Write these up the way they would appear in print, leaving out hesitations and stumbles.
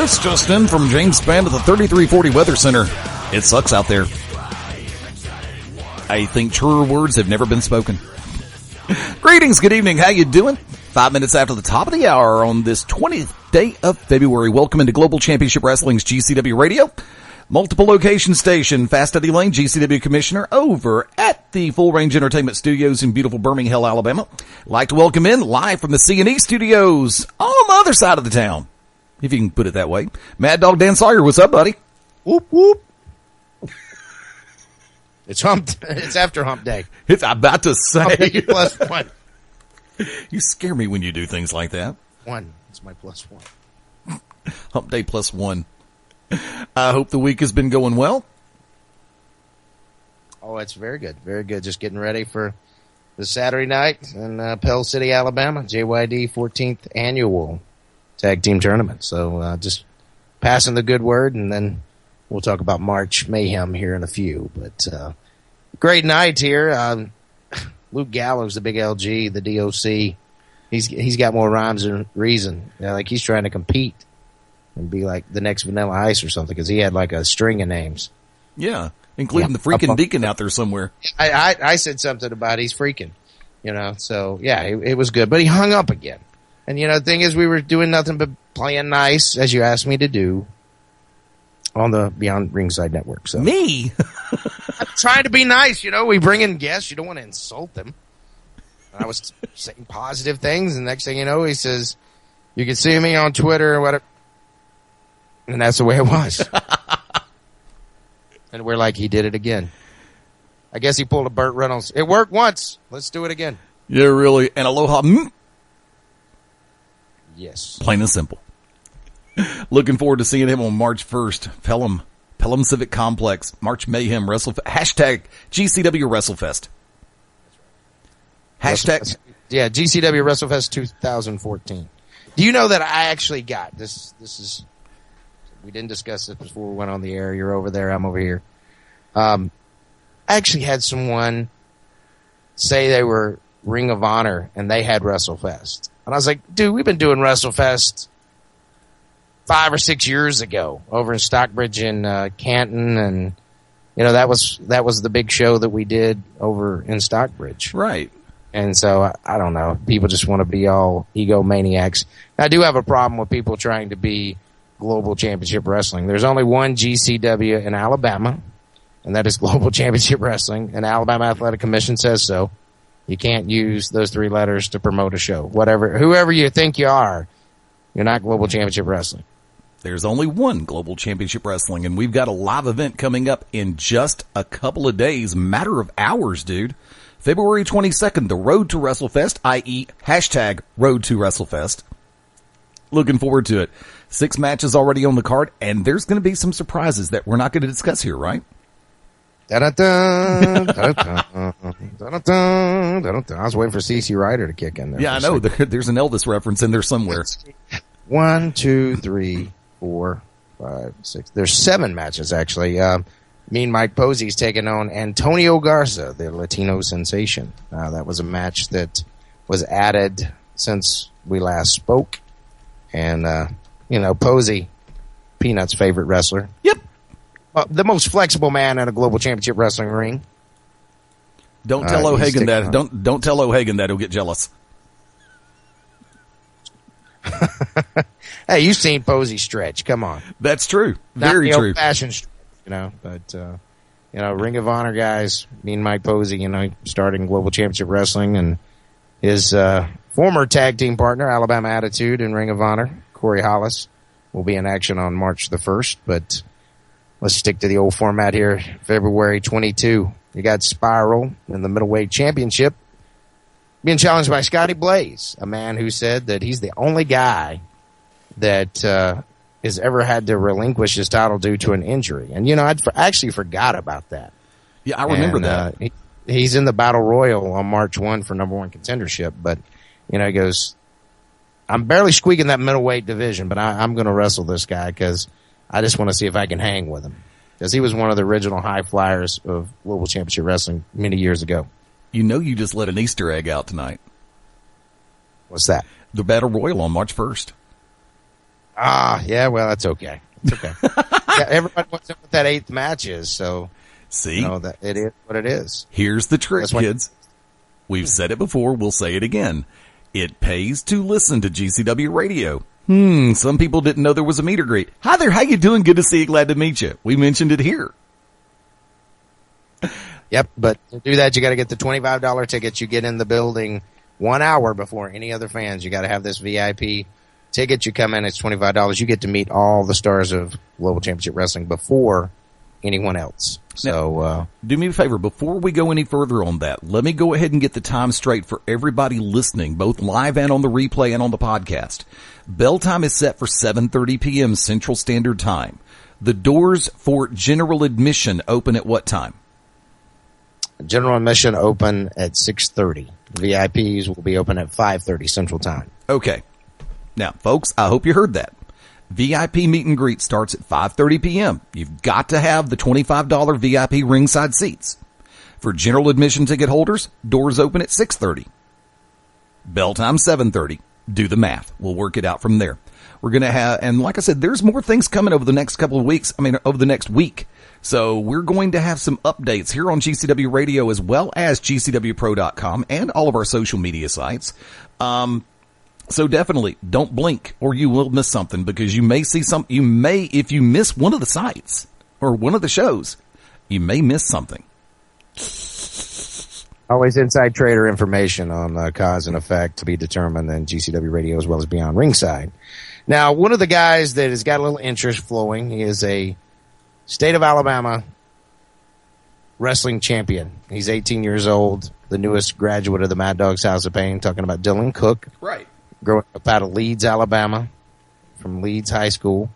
This just in from James Spann at the 3340 Weather Center. It sucks out there. I think truer words have never been spoken. Greetings, good evening, how you doing? 5 minutes after the top of the hour on this 20th day of February. Welcome into Global Championship Wrestling's GCW Radio. Multiple location station, Fast Eddie Layne, GCW Commissioner, over at the Full Range Entertainment Studios in beautiful Birmingham, Alabama. Like to welcome in live from the C&E Studios on the other side of the town, if you can put it that way. Maddog Dan Sawyer, what's up, buddy? Whoop, whoop. It's after hump day. I'm about to say. Hump day plus one. You scare me when you do things like that. One. It's my plus one. Hump day plus one. I hope the week has been going well. Oh, it's very good. Very good. Just getting ready for the Saturday night in Pell City, Alabama, JYD 14th Annual Tag Team Tournament. So just passing the good word, and then we'll talk about March Mayhem here in a few. But great night here. Luke Gallows, the big LG, the DOC, he's got more rhymes than reason. Like he's trying to compete and be like the next Vanilla Ice or something, because he had like a string of names. Yeah, including the freaking Deacon out there somewhere. I said something about he's freaking, so yeah, it was good. But he hung up again. And the thing is, we were doing nothing but playing nice, as you asked me to do, on the Beyond Ringside Network. So me? I'm trying to be nice, we bring in guests, you don't want to insult them. And I was saying positive things, and the next thing you know, he says, you can see me on Twitter or whatever. And that's the way it was. And we're like, he did it again. I guess he pulled a Burt Reynolds. It worked once. Let's do it again. Yeah, really. And aloha. Yes. Plain and simple. Looking forward to seeing him on March 1st. Pelham Civic Complex. March Mayhem WrestleFest. Hashtag GCW WrestleFest. Hashtag. Yeah, GCW WrestleFest 2014. Do you know that I actually got this? This is. We didn't discuss this before we went on the air. You're over there. I'm over here. I actually had someone say they were Ring of Honor and they had WrestleFest. And I was like, dude, we've been doing WrestleFest 5 or 6 years ago over in Stockbridge in Canton. And, that was the big show that we did over in Stockbridge. Right. And so, I don't know. People just want to be all egomaniacs. I do have a problem with people trying to be Global Championship Wrestling. There's only one GCW in Alabama, and that is Global Championship Wrestling, and Alabama Athletic Commission says so. You can't use those 3 letters to promote a show. Whoever you think you are, you're not Global Championship Wrestling. There's only one Global Championship Wrestling, and we've got a live event coming up in just a couple of days, matter of hours, dude. February 22nd, the Road to WrestleFest, i.e. hashtag Road to WrestleFest. Looking forward to it. 6 matches already on the card, and there's going to be some surprises that we're not going to discuss here, right? I was waiting for CC Ryder to kick in there. Yeah, I know. There's an Elvis reference in there somewhere. 1, 2, 3, 4, 5, 6. There's 7 matches, actually. Me and Mike Posey's taking on Antonio Garza, the Latino sensation. That was a match that was added since we last spoke. And, Posey, Peanut's favorite wrestler. Yep. The most flexible man in a Global Championship Wrestling ring. Don't tell O'Hagan that. Don't tell O'Hagan that. He'll get jealous. Hey, you've seen Posey stretch. Come on. That's true. Not Very the true. Old-fashioned stretch, but, Ring of Honor guys, me and Mike Posey, starting Global Championship Wrestling, and his, former tag team partner, Alabama Attitude and Ring of Honor, Corey Hollis, will be in action on March the 1st, but let's stick to the old format here. February 22, you got Spiral in the middleweight championship being challenged by Scotty Blaze, a man who said that he's the only guy that has ever had to relinquish his title due to an injury. And, I'd actually forgot about that. Yeah, I remember that. He's in the Battle Royal on March 1 for number 1 contendership, but he goes, I'm barely squeaking that middleweight division, but I'm going to wrestle this guy because I just want to see if I can hang with him. Because he was one of the original high flyers of Global Championship Wrestling many years ago. You just let an Easter egg out tonight. What's that? The Battle Royal on March 1st. Yeah, well, that's okay. It's okay. Yeah, everybody wants to know what that 8th match is, so See? that it is what it is. Here's the trick, kids. We've said it before, we'll say it again. It pays to listen to GCW Radio. Some people didn't know there was a meet or greet. Hi there, how you doing? Good to see you, glad to meet you. We mentioned it here. Yep, but to do that, you got to get the $25 tickets. You get in the building 1 hour before any other fans. You got to have this VIP ticket. You come in, it's $25. You get to meet all the stars of Global Championship Wrestling before anyone else. So, now, do me a favor. Before we go any further on that, let me go ahead and get the time straight for everybody listening, both live and on the replay and on the podcast. Bell time is set for 7:30 p.m. Central Standard Time. The doors for general admission open at what time? General admission open at 6:30. VIPs will be open at 5:30 Central Time. Okay. Now, folks, I hope you heard that. VIP meet and greet starts at 5:30 p.m. You've got to have the $25 VIP ringside seats. For general admission ticket holders, doors open at 6:30. Bell time 7:30. Do the math. We'll work it out from there. We're going to have, and like I said, there's more things coming over the next couple of weeks. Over the next week. So we're going to have some updates here on GCW Radio as well as GCWPro.com and all of our social media sites. So definitely don't blink or you will miss something, because you may see if you miss one of the sites or one of the shows, you may miss something. Always inside trader information on cause and effect to be determined in GCW Radio as well as Beyond Ringside. Now, one of the guys that has got a little interest flowing, he is a State of Alabama wrestling champion. He's 18 years old, the newest graduate of the Maddog's House of Pain, talking about Dylan Cook. Right. Growing up out of Leeds, Alabama, from Leeds High School.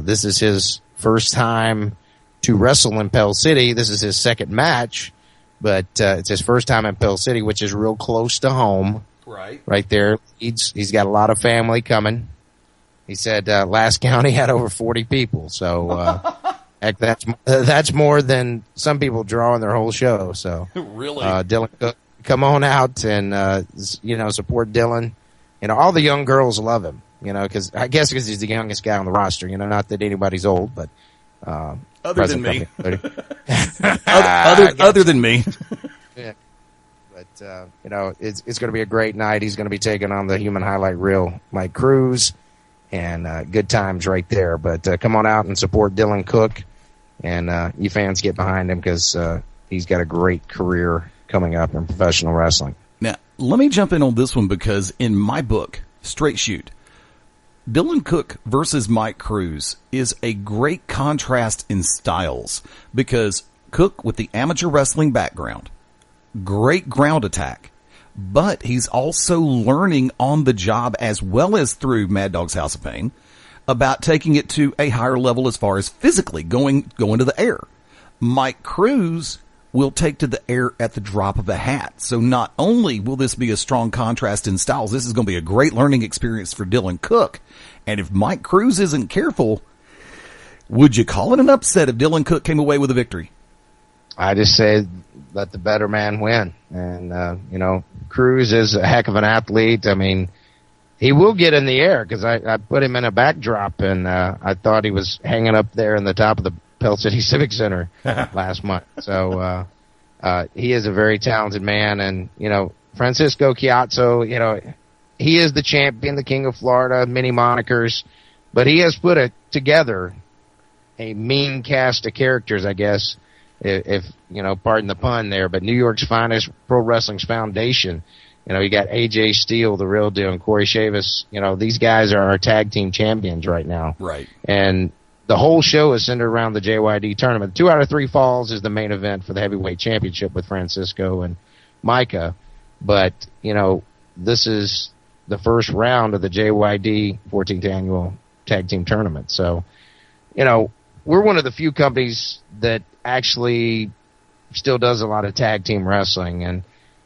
This is his first time to wrestle in Pell City. This is his second match, but it's his first time in Pell City, which is real close to home. Right. Right there. He's got a lot of family coming. He said last count he had over 40 people. So heck, that's more than some people draw in their whole show. So really, Dylan Cook, come on out and support Dylan. All the young girls love him. Because he's the youngest guy on the roster. Not that anybody's old, but other than me. other than me. Yeah. But it's going to be a great night. He's going to be taking on the human highlight reel, Mike Cruz, and good times right there. But come on out and support Dylan Cook, and you fans get behind him, because he's got a great career coming up in professional wrestling. Now, let me jump in on this one, because in my book, Straight Shoot, Dylan Cook versus Mike Cruz is a great contrast in styles, because Cook, with the amateur wrestling background, great ground attack, but he's also learning on the job as well as through Maddog's House of Pain about taking it to a higher level as far as physically going to the air. Mike Cruz will take to the air at the drop of a hat. So not only will this be a strong contrast in styles, this is going to be a great learning experience for Dylan Cook. And if Mike Cruz isn't careful, would you call it an upset if Dylan Cook came away with a victory? I just say let the better man win. And, Cruz is a heck of an athlete. I mean, he will get in the air, because I put him in a backdrop, and I thought he was hanging up there in the top of the Pell City Civic Center last month. So he is a very talented man. And, Francisco Chiazzo, he is the champion, the king of Florida, many monikers. But he has put together a mean cast of characters, I guess, if pardon the pun there. But New York's finest pro wrestling's foundation. You got AJ Steele, the real deal, and Corey Chavis. These guys are our tag team champions right now. Right. And the whole show is centered around the JYD tournament. 2 out of 3 falls is the main event for the heavyweight championship with Francisco and Micah. But, this is the first round of the JYD 14th annual tag team tournament. So, we're one of the few companies that actually still does a lot of tag team wrestling. And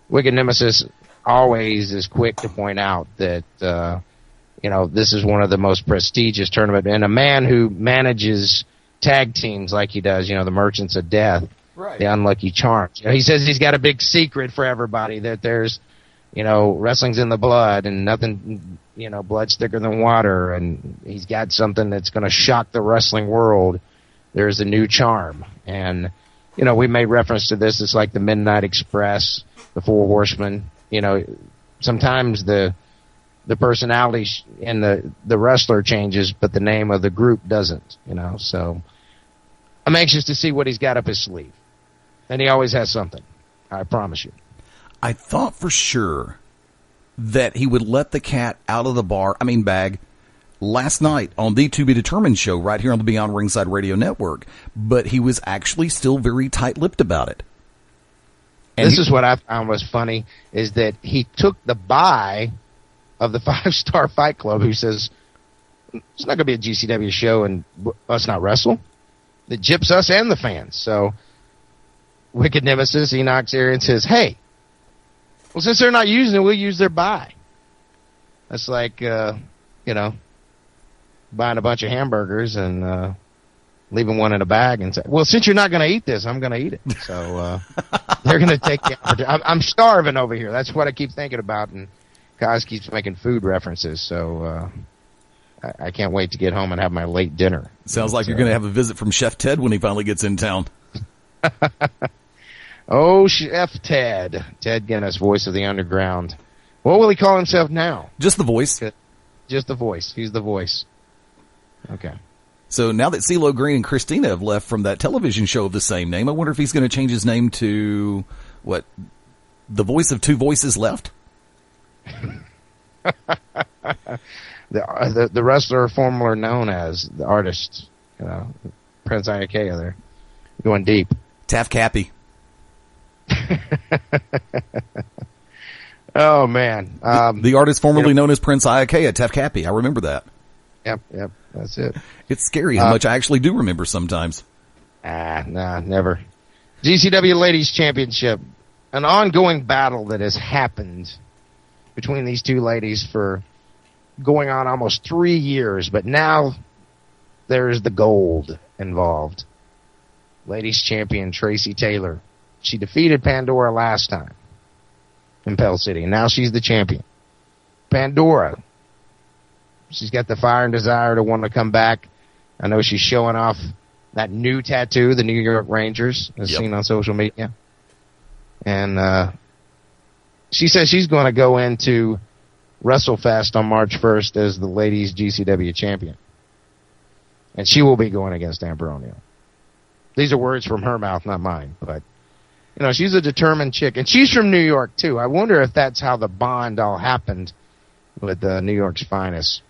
Wicked Nemesis always is quick to point out that, this is one of the most prestigious tournaments. And a man who manages tag teams like he does, the Merchants of Death, right, the Unlucky Charms. He says he's got a big secret for everybody, that there's, wrestling's in the blood and nothing blood's thicker than water, and he's got something that's going to shock the wrestling world. There's a new charm. And, we made reference to this. It's like the Midnight Express, the Four Horsemen. Sometimes the personality and the wrestler changes, but the name of the group doesn't, So I'm anxious to see what he's got up his sleeve. And he always has something. I promise you. I thought for sure that he would let the cat out of the bag last night on the To Be Determined show right here on the Beyond Ringside Radio Network, but he was actually still very tight-lipped about it. And this is what I found was funny, is that he took the bye of the 5-Star Fight Club, who says, it's not going to be a GCW show and us not wrestle. That gyps us and the fans. So, Wicked Nemesis, Enoch Arian says, hey, well, since they're not using it, we'll use their bye. That's like, buying a bunch of hamburgers and leaving one in a bag and say, well, since you're not going to eat this, I'm going to eat it. So they're going to take the opportunity. I'm starving over here. That's what I keep thinking about. And Kaz keeps making food references. So I can't wait to get home and have my late dinner. Sounds like you're going to have a visit from Chef Ted when he finally gets in town. Oh, Chef Ted. Ted Guinness, voice of the underground. What will he call himself now? Just the voice. Just the voice. He's the voice. Okay. So now that CeeLo Green and Christina have left from that television show of the same name, I wonder if he's going to change his name to, what, the voice of two voices left? The wrestler formerly known as the artist, Prince Iakea there, going deep. Taff Cappy. Oh, man. The artist formerly known as Prince Iakea, Taff Cappy. I remember that. Yep, that's it. It's scary how much I actually do remember sometimes. Nah, never. GCW Ladies Championship, an ongoing battle that has happened between these two ladies for going on almost 3 years, but now there's the gold involved. Ladies champion Tracy Taylor. She defeated Pandora last time in Pell City, and now she's the champion. Pandora, she's got the fire and desire to want to come back. I know she's showing off that new tattoo, the New York Rangers, as seen on social media. And she says she's going to go into WrestleFest on March 1st as the ladies GCW champion. And she will be going against Ambronio. These are words from her mouth, not mine. But, she's a determined chick. And she's from New York, too. I wonder if that's how the bond all happened with New York's finest,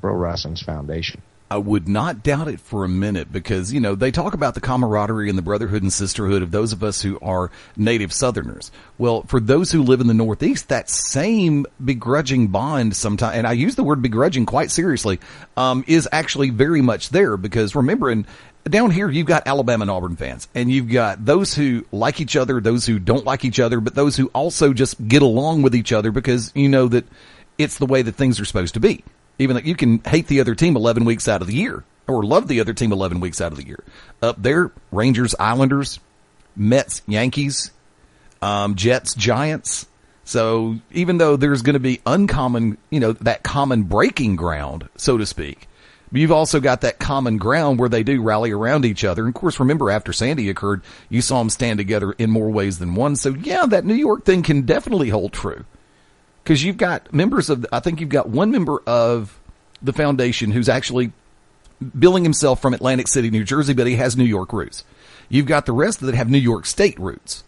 Pro Wrestling's Foundation. I would not doubt it for a minute because, they talk about the camaraderie and the brotherhood and sisterhood of those of us who are native Southerners. Well, for those who live in the Northeast, that same begrudging bond sometimes, and I use the word begrudging quite seriously, is actually very much there because remembering down here, you've got Alabama and Auburn fans, and you've got those who like each other, those who don't like each other, but those who also just get along with each other because you know that it's the way that things are supposed to be. Even though you can hate the other team 11 weeks out of the year or love the other team 11 weeks out of the year. Up there, Rangers, Islanders, Mets, Yankees, Jets, Giants. So even though there's going to be uncommon, that common breaking ground, so to speak, you've also got that common ground where they do rally around each other. And of course, remember after Sandy occurred, you saw them stand together in more ways than one. So yeah, that New York thing can definitely hold true. Because you've got I think you've got one member of the foundation who's actually billing himself from Atlantic City, New Jersey, but he has New York roots. You've got the rest that have New York State roots.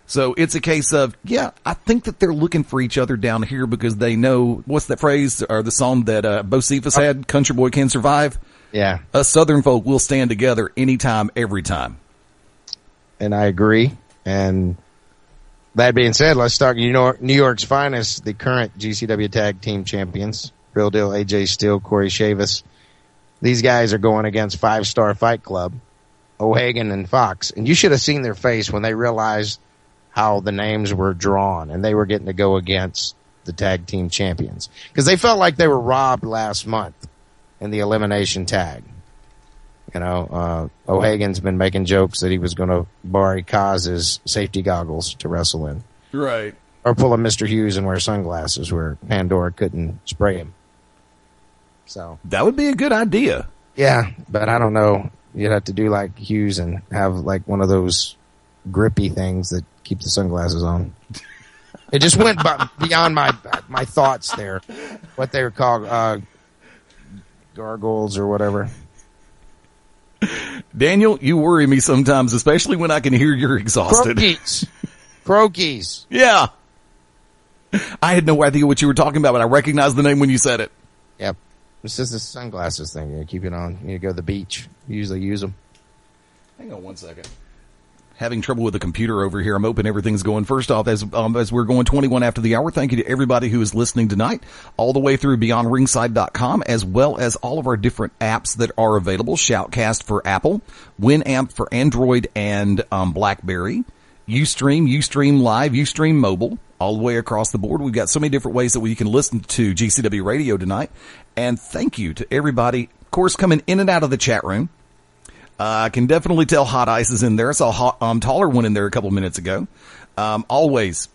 So it's a case of, I think that they're looking for each other down here because they know, what's that phrase or the song that Bo Cephas had, Country Boy Can Survive? Yeah. Us Southern folk will stand together anytime, every time. And I agree. And that being said, let's talk New York's finest, the current GCW Tag Team Champions, Real Deal, AJ Steele, Corey Chavis. These guys are going against 5-Star Fight Club, O'Hagan and Fox. And you should have seen their face when they realized how the names were drawn and they were getting to go against the Tag Team Champions. Because they felt like they were robbed last month in the elimination tag. O'Hagan's been making jokes that he was going to borrow Kaz's safety goggles to wrestle in. Right. Or pull a Mr. Hughes and wear sunglasses where Pandora couldn't spray him. So that would be a good idea. Yeah, but I don't know. You'd have to do like Hughes and have like one of those grippy things that keep the sunglasses on. It just went beyond my thoughts there. What they were called, gargoyles or whatever. Daniel, you worry me sometimes, especially when I can hear you're exhausted. Croakies. Yeah. I had no idea what you were talking about, but I recognized the name when you said it. Yep. It's just a sunglasses thing. You keep it on. You go to the beach. You usually use them. Hang on one second. Having trouble with the computer over here. I'm hoping everything's going. First off, as we're going 21 after the hour, thank you to everybody who is listening tonight, all the way through beyondringside.com, as well as all of our different apps that are available. Shoutcast for Apple, Winamp for Android and BlackBerry, UStream Live, UStream Mobile, all the way across the board. We've got so many different ways that we can listen to GCW Radio tonight. And thank you to everybody, of course, coming in and out of the chat room. I can definitely tell Hot Ice is in there. I saw Taller one in there a couple minutes ago. Always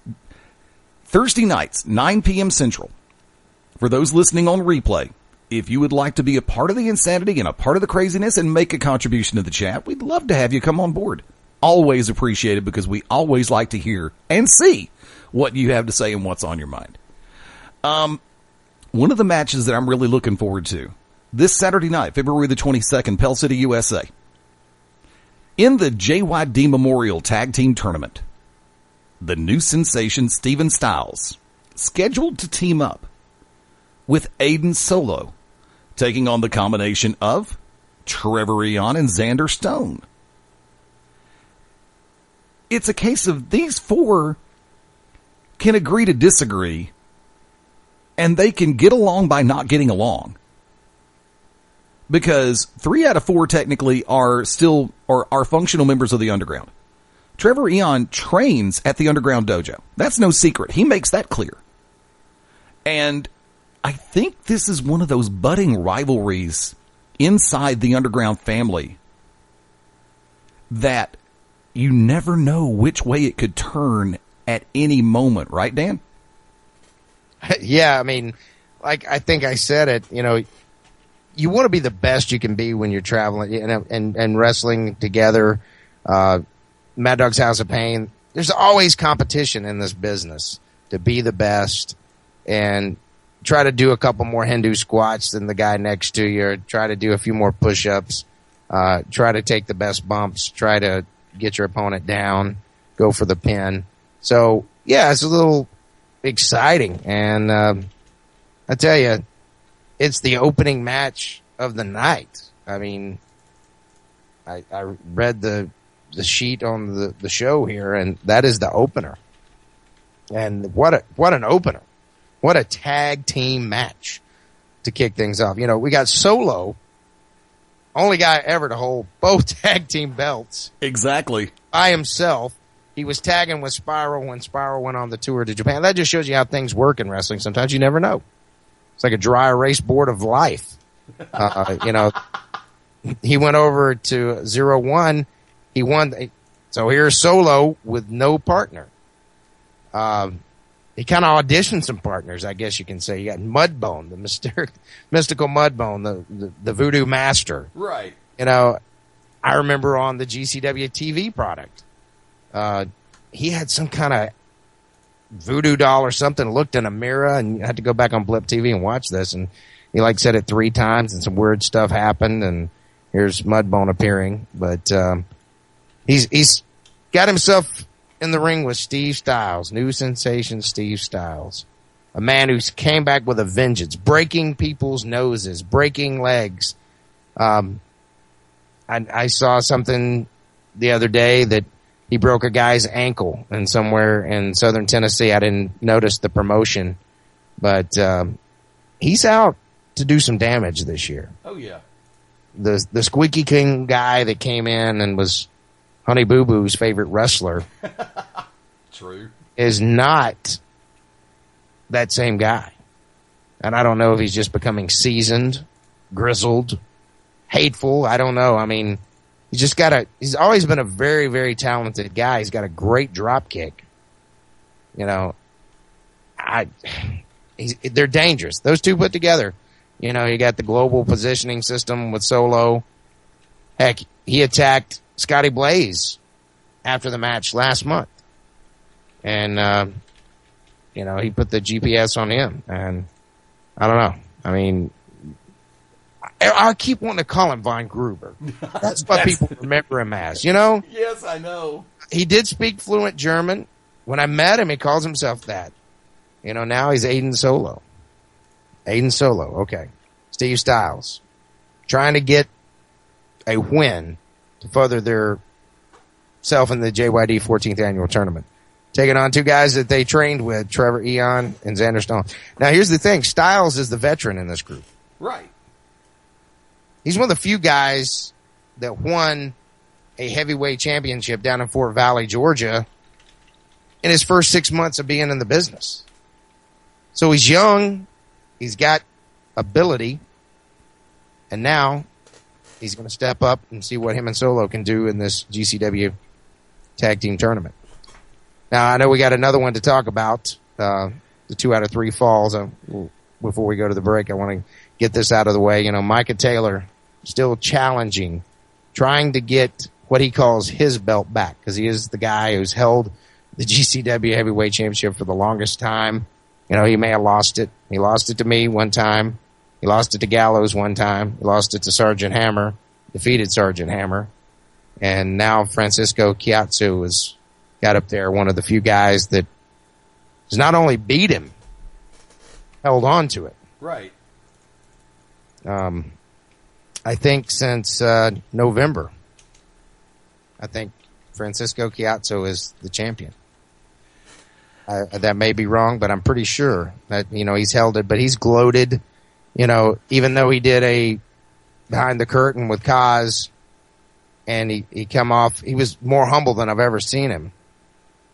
Thursday nights, 9 p.m. Central. For those listening on replay, if you would like to be a part of the insanity and a part of the craziness and make a contribution to the chat, we'd love to have you come on board. Always appreciated, because we always like to hear and see what you have to say and what's on your mind. One of the matches that I'm really looking forward to this Saturday night, February the 22nd, Pell City, USA. In the JYD Memorial Tag Team Tournament, the new sensation Steven Styles, scheduled to team up with Aiden Solo, taking on the combination of Trevor Eon and Xander Stone. It's a case of these four can agree to disagree, and they can get along by not getting along. Because 3 out of 4 technically are functional members of the Underground. Trevor Eon trains at the Underground Dojo. That's no secret. He makes that clear. And I think this is one of those budding rivalries inside the Underground family that you never know which way it could turn at any moment. Right, Dan? Yeah, I mean, like I think I said it, you want to be the best you can be when you're traveling and wrestling together. Maddog's House of Pain. There's always competition in this business to be the best and try to do a couple more Hindu squats than the guy next to you. Try to do a few more push-ups. Try to take the best bumps. Try to get your opponent down. Go for the pin. So, yeah, it's a little exciting. And I tell you, it's the opening match of the night. I mean, I read the sheet on the show here, and that is the opener. And what an opener. What a tag team match to kick things off. We got Solo, only guy ever to hold both tag team belts. Exactly. By himself. He was tagging with Spiral when Spiral went on the tour to Japan. That just shows you how things work in wrestling. Sometimes you never know. It's like a dry erase board of life. He went over to 0-1. He won. So here's Solo with no partner. He kind of auditioned some partners, I guess you can say. You got Mudbone, the mystical Mudbone, the voodoo master. Right. I remember on the GCW TV product, he had some kind of voodoo doll or something, looked in a mirror, and you had to go back on Blip TV and watch this. And he said it 3 times, and some weird stuff happened. And here's Mudbone appearing, but he's got himself in the ring with Steve Styles, new sensation Steve Styles, a man who came back with a vengeance, breaking people's noses, breaking legs. I saw something the other day that he broke a guy's ankle and somewhere in southern Tennessee. I didn't notice the promotion, but he's out to do some damage this year. Oh, yeah. The Squeaky King guy that came in and was Honey Boo Boo's favorite wrestler True. is not that same guy. And I don't know if he's just becoming seasoned, grizzled, hateful. I don't know. I mean, he's always been a very, very talented guy. He's got a great drop kick. they're dangerous. Those two put together. You know, you got the global positioning system with Solo. Heck, he attacked Scotty Blaze after the match last month. And, you know, he put the GPS on him. And I don't know. I mean, I keep wanting to call him Von Gruber. That's what people remember him as, you know? Yes, I know. He did speak fluent German. When I met him, he calls himself that. You know, now he's Aiden Solo. Aiden Solo, okay. Steve Styles. Trying to get a win to further their self in the JYD 14th annual tournament. Taking on two guys that they trained with, Trevor Eon and Xander Stone. Now, here's the thing. Styles is the veteran in this group. Right. He's one of the few guys that won a heavyweight championship down in Fort Valley, Georgia, in his first 6 months of being in the business. So he's young. He's got ability. And now he's going to step up and see what him and Solo can do in this GCW tag team tournament. Now, I know we got another one to talk about, the 2 out of 3 falls. Before we go to the break, I want to get this out of the way. You know, Micah Taylor still challenging, trying to get what he calls his belt back, because he is the guy who's held the GCW Heavyweight Championship for the longest time. You know, he may have lost it. He lost it to me one time. He lost it to Gallows one time. He lost it to Sergeant Hammer, defeated Sergeant Hammer. And now Francisco Chiazzo has got up there, one of the few guys that has not only beat him, held on to it. Right. I think since November, I think Francisco Chiazzo is the champion. That may be wrong, but I'm pretty sure that, you know, he's held it, but he's gloated, you know, even though he did a behind the curtain with Kaz and he come off, he was more humble than I've ever seen him.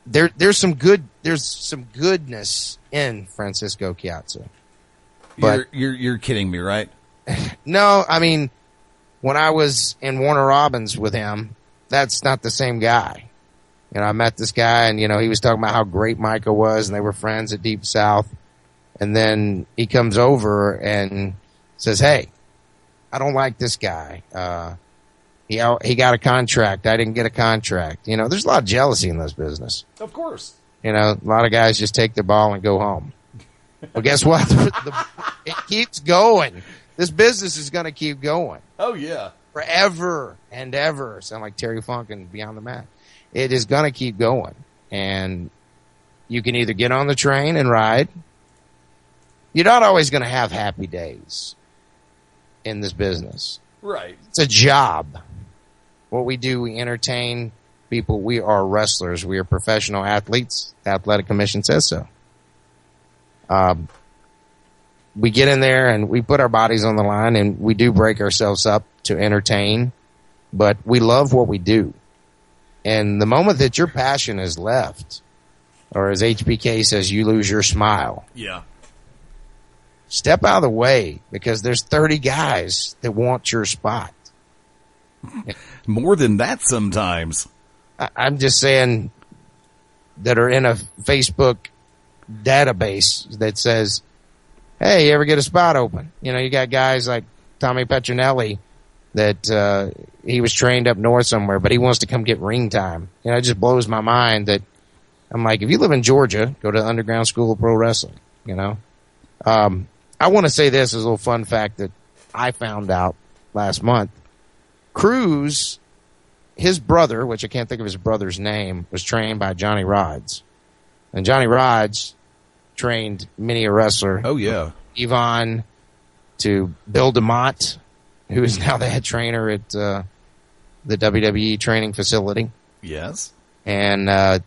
There's some goodness in Francisco Chiazzo. But You're kidding me, right? No, I mean, when I was in Warner Robins with him, that's not the same guy. You know, I met this guy and, you know, he was talking about how great Micah was and they were friends at Deep South. And then he comes over and says, hey, I don't like this guy. He got a contract. I didn't get a contract. You know, there's a lot of jealousy in this business. Of course. You know, a lot of guys just take the ball and go home. Well, guess what? It keeps going. This business is going to keep going. Oh, yeah. Forever and ever. Sound like Terry Funk and Beyond the Mat. It is going to keep going. And you can either get on the train and ride. You're not always going to have happy days in this business. Right. It's a job. What we do, we entertain people. We are wrestlers. We are professional athletes. The Athletic Commission says so. We get in there and we put our bodies on the line and we do break ourselves up to entertain, but we love what we do. And the moment that your passion is left, or as HBK says, you lose your smile. Yeah. Step out of the way, because there's 30 guys that want your spot. More than that sometimes. I'm just saying that are in a Facebook database that says, hey, you ever get a spot open? You know, you got guys like Tommy Petronelli that he was trained up north somewhere, but he wants to come get ring time. You know, it just blows my mind that I'm like, if you live in Georgia, go to the Underground School of Pro Wrestling, you know. I want to say this as a little fun fact that I found out last month. Cruz, his brother, which I can't think of his brother's name, was trained by Johnny Rods. And Johnny Rods trained many a wrestler. Oh, yeah. Yvonne to Bill DeMott, who is now the head trainer at the WWE training facility. Yes. And I'm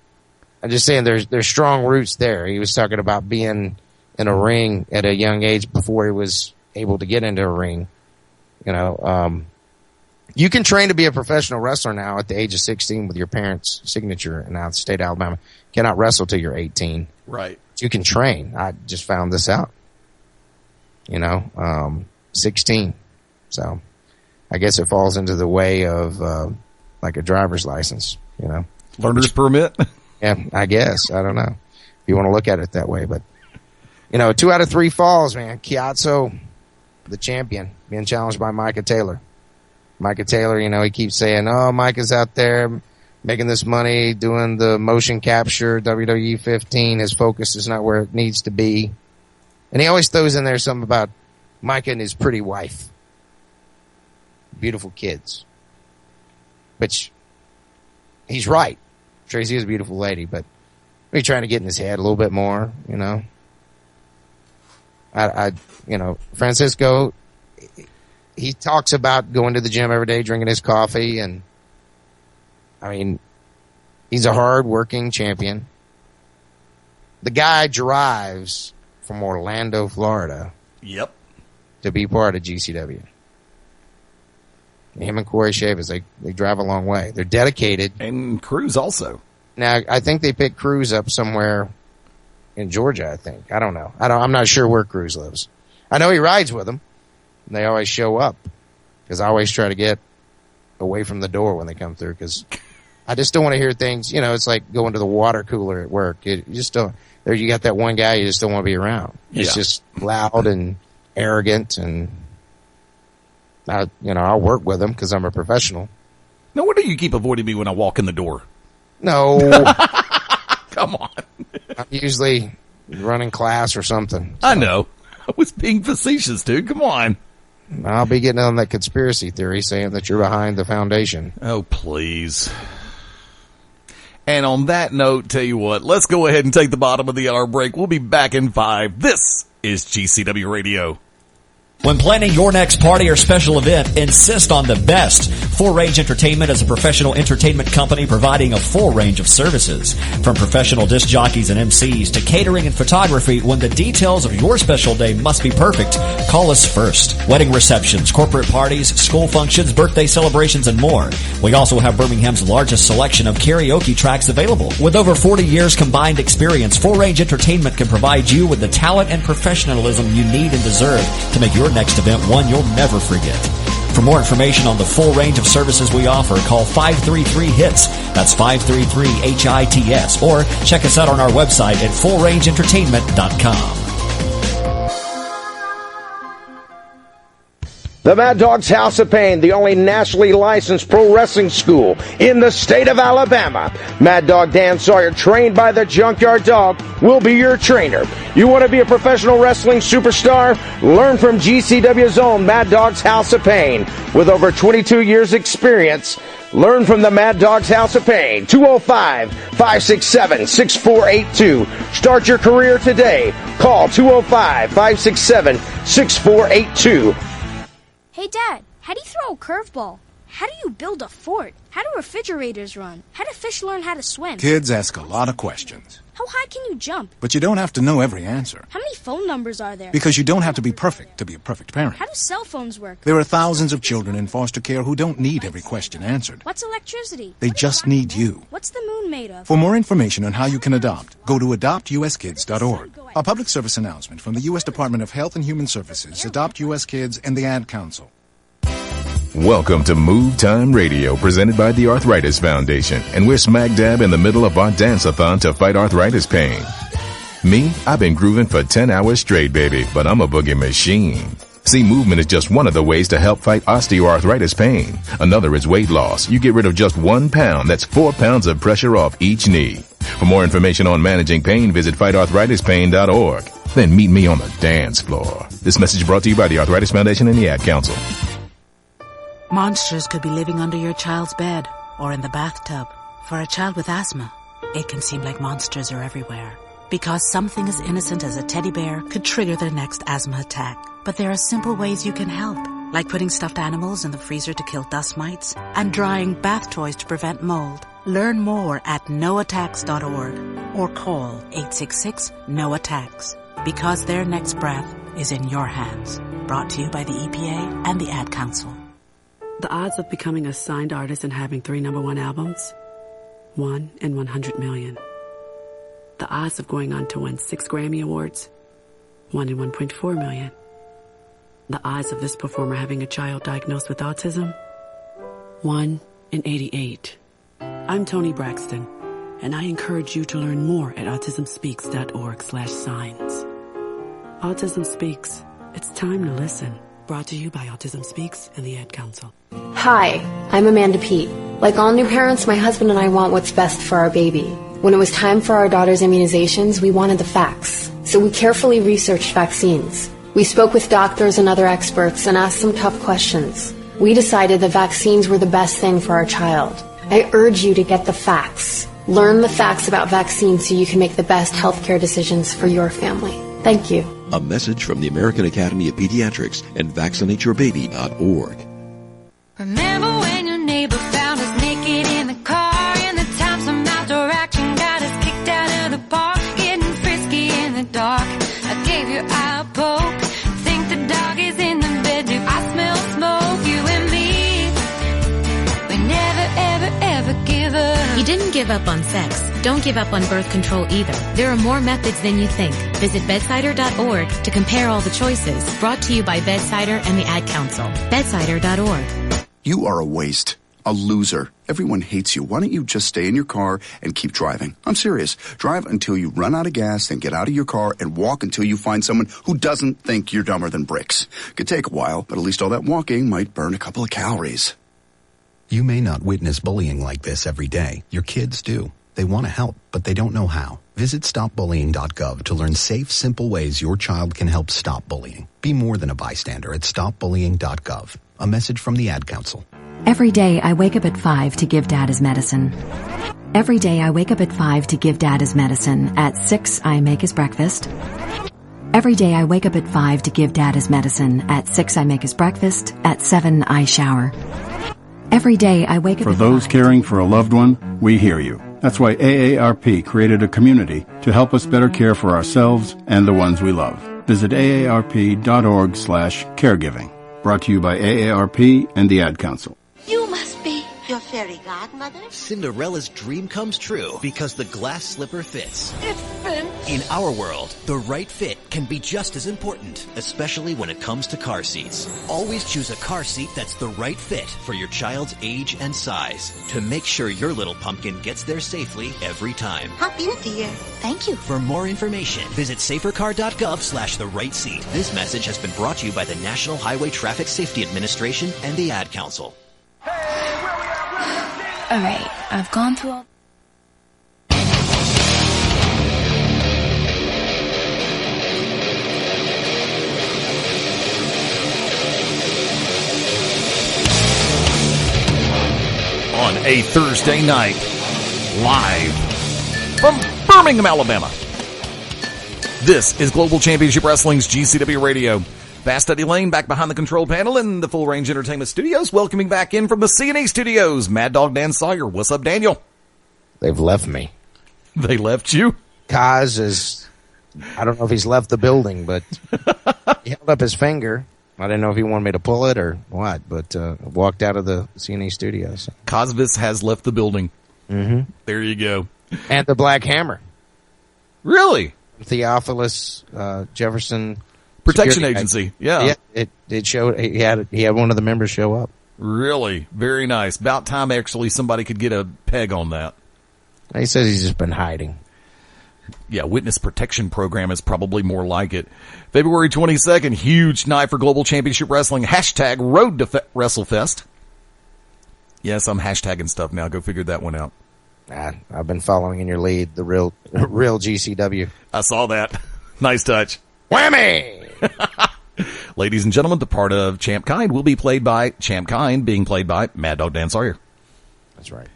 just saying there's strong roots there. He was talking about being in a ring at a young age before he was able to get into a ring. You know, you can train to be a professional wrestler now at the age of 16 with your parents' signature in the state of Alabama. You cannot wrestle till you're 18. Right. You can train. I just found this out. You know, 16. So I guess it falls into the way of like a driver's license, you know. Learner's permit? Yeah, I guess. I don't know if you want to look at it that way, but 2 out of 3 falls, man. Chiazzo, the champion, being challenged by Micah Taylor. Micah Taylor, he keeps saying, oh, Micah's out there making this money, doing the motion capture, WWE 15. His focus is not where it needs to be. And he always throws in there something about Micah and his pretty wife. Beautiful kids. Which, he's right. Tracy is a beautiful lady, but he's trying to get in his head a little bit more, Francisco, he talks about going to the gym every day, drinking his coffee, and he's a hard-working champion. The guy drives from Orlando, Florida. Yep. To be part of GCW. Him and Corey Chavis, they drive a long way. They're dedicated. And Cruz also. Now, I think they picked Cruz up somewhere in Georgia, I think. I don't know. I'm not sure where Cruz lives. I know he rides with them. And they always show up. Because I always try to get away from the door when they come through. Because I just don't want to hear things. It's like going to the water cooler at work. You just don't. There, you got that one guy you just don't want to be around. It's just loud and arrogant, and I'll work with him because I'm a professional. No wonder you keep avoiding me when I walk in the door. No. Come on. I'm usually running class or something. So. I know. I was being facetious, dude. Come on. I'll be getting on that conspiracy theory saying that you're behind the foundation. Oh, please. And on that note, tell you what, let's go ahead and take the bottom of the hour break. We'll be back in 5. This is GCW Radio. When planning your next party or special event, insist on the best. Full Range Entertainment is a professional entertainment company providing a full range of services. From professional disc jockeys and MCs to catering and photography, when the details of your special day must be perfect, call us first. Wedding receptions, corporate parties, school functions, birthday celebrations, and more. We also have Birmingham's largest selection of karaoke tracks available. With over 40 years combined experience, Full Range Entertainment can provide you with the talent and professionalism you need and deserve to make your next event one you'll never forget. For more information on the full range of services we offer, call 533-HITS. That's 533-HITS. Or check us out on our website at fullrangeentertainment.com. The Maddog's House of Pain, the only nationally licensed pro wrestling school in the state of Alabama. Mad Dog Dan Sawyer, trained by the Junkyard Dog, will be your trainer. You want to be a professional wrestling superstar? Learn from GCW's own Mad Dog's House of Pain. With over 22 years experience, learn from the Mad Dog's House of Pain. 205-567-6482. Start your career today. Call 205-567-6482. Hey, Dad, how do you throw a curveball? How do you build a fort? How do refrigerators run? How do fish learn how to swim? Kids ask a lot of questions. How high can you jump? But you don't have to know every answer. How many phone numbers are there? Because you don't have to be perfect to be a perfect parent. How do cell phones work? There are thousands of children in foster care who don't need every question answered. What's electricity? They just need you. What's the moon made of? For more information on how you can adopt, go to adoptuskids.org. A public service announcement from the U.S. Department of Health and Human Services, Adopt U.S. Kids, and the Ad Council. Welcome to Move Time Radio, presented by the Arthritis Foundation, and we're smack dab in the middle of our dance-a-thon to fight arthritis pain. Me, I've been grooving for 10 hours straight, baby, but I'm a boogie machine. See, movement is just one of the ways to help fight osteoarthritis pain. Another is weight loss. You get rid of just 1 pound. That's 4 pounds of pressure off each knee. For more information on managing pain, visit fightarthritispain.org. Then meet me on the dance floor. This message brought to you by the Arthritis Foundation and the Ad Council. Monsters could be living under your child's bed or in the bathtub. For a child with asthma, it can seem like monsters are everywhere. Because something as innocent as a teddy bear could trigger their next asthma attack. But there are simple ways you can help, like putting stuffed animals in the freezer to kill dust mites and drying bath toys to prevent mold. Learn more at noattacks.org or call 866-NO-ATTACKS. Because their next breath is in your hands. Brought to you by the EPA and the Ad Council. The odds of becoming a signed artist and having 3 #1 albums? 1 in 100 million. The odds of going on to win 6 Grammy Awards? 1 in 1.4 million. The odds of this performer having a child diagnosed with autism? 1 in 88. I'm Toni Braxton, and I encourage you to learn more at autismspeaks.org/signs. Autism Speaks. It's time to listen. Brought to you by Autism Speaks and the Ad Council. Hi, I'm Amanda Pete. Like all new parents, my husband and I want what's best for our baby. When it was time for our daughter's immunizations, we wanted the facts. So we carefully researched vaccines. We spoke with doctors and other experts and asked some tough questions. We decided that vaccines were the best thing for our child. I urge you to get the facts. Learn the facts about vaccines so you can make the best healthcare decisions for your family. Thank you. A message from the American Academy of Pediatrics and vaccinateyourbaby.org. Remember when your neighbor found us naked in the car, and the time some outdoor action got us kicked out of the park, getting frisky in the dark. I gave your eye a poke. Think the dog is in the bed. Do I smell smoke? You and me, we never, ever, ever give up. You didn't give up on sex. Don't give up on birth control either. There are more methods than you think. Visit bedsider.org to compare all the choices. Brought to you by Bedsider and the Ad Council. Bedsider.org. You are a waste. A loser. Everyone hates you. Why don't you just stay in your car and keep driving? I'm serious. Drive until you run out of gas, then get out of your car and walk until you find someone who doesn't think you're dumber than bricks. Could take a while, but at least all that walking might burn a couple of calories. You may not witness bullying like this every day. Your kids do. They want to help, but they don't know how. Visit stopbullying.gov to learn safe, simple ways your child can help stop bullying. Be more than a bystander at stopbullying.gov. A message from the Ad Council. Every day I wake up at 5 to give Dad his medicine. Every day I wake up at 5 to give Dad his medicine. At 6 I make his breakfast. Every day I wake up at 5 to give Dad his medicine. At 6 I make his breakfast. At 7 I shower. Every day I wake up For those caring for a loved one, we hear you. That's why AARP created a community to help us better care for ourselves and the ones we love. Visit aarp.org/caregiving. Brought to you by AARP and the Ad Council. You must be your fairy godmother. Cinderella's dream comes true because the glass slipper fits. It fits. In our world, the right fit can be just as important, especially when it comes to car seats. Always choose a car seat that's the right fit for your child's age and size to make sure your little pumpkin gets there safely every time. Hop in, dear. Thank you. For more information, visit safercar.gov/the right seat. This message has been brought to you by the National Highway Traffic Safety Administration and the Ad Council. All right, I've gone through all... On a Thursday night, live from Birmingham, Alabama. This is Global Championship Wrestling's GCW Radio. Fast Eddie Layne back behind the control panel in the Full Range Entertainment Studios. Welcoming back in from the C&E Studios, Maddog Dan Sawyer. What's up, Daniel? They've left me. They left you? Kaz is, I don't know if he's left the building, but he held up his finger. I didn't know if he wanted me to pull it or what, but walked out of the C&E Studios. Cosvis has left the building. Mm-hmm. There you go. And the Black Hammer. Really? Theophilus Jefferson Protection Agency. Yeah. It showed he had one of the members show up. Really? Very nice. About time actually somebody could get a peg on that. He says he's just been hiding. Yeah, Witness Protection Program is probably more like it. February 22nd, huge night for Global Championship Wrestling. Hashtag Road to WrestleFest. Yes, I'm hashtagging stuff now. Go figure that one out. I've been following in your lead, the real GCW. I saw that. Nice touch. Whammy! Ladies and gentlemen, the part of Champ Kind will be played by Champ Kind, being played by Maddog Dan Sawyer. That's right.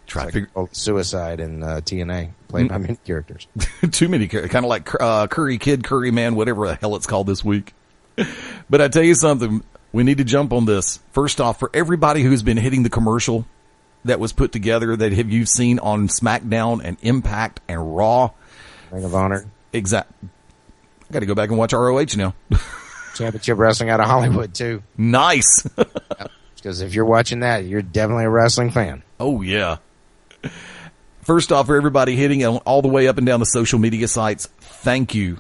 Try to figure Suicide in TNA, played by many characters. Too many characters, kind of like Curry Kid, Curry Man, whatever the hell it's called this week. But I tell you something, we need to jump on this. First off, for everybody who's been hitting the commercial that was put together that you've seen on SmackDown and Impact and Raw, Ring of Honor, exact. I got to go back and watch ROH now. Championship Wrestling out of Hollywood too. Nice. Because if you're watching that, you're definitely a wrestling fan. Oh yeah. First off, for everybody hitting all the way up and down the social media sites, thank you.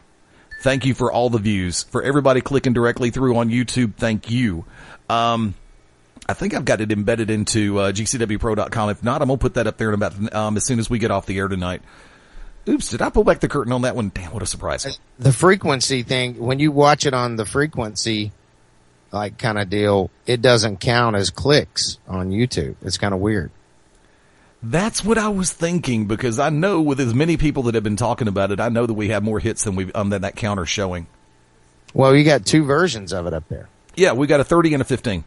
Thank you for all the views. For everybody clicking directly through on YouTube, thank you. I think I've got it embedded into GCWPro.com. If not, I'm going to put that up there in about as soon as we get off the air tonight. Oops, did I pull back the curtain on that one? Damn, what a surprise. The frequency thing, when you watch it on the frequency, like kind of deal, it doesn't count as clicks on YouTube. It's kind of weird. That's what I was thinking, because I know with as many people that have been talking about it, I know that we have more hits than than that counter's showing. Well, you got two versions of it up there. Yeah, we got a 30 and a 15.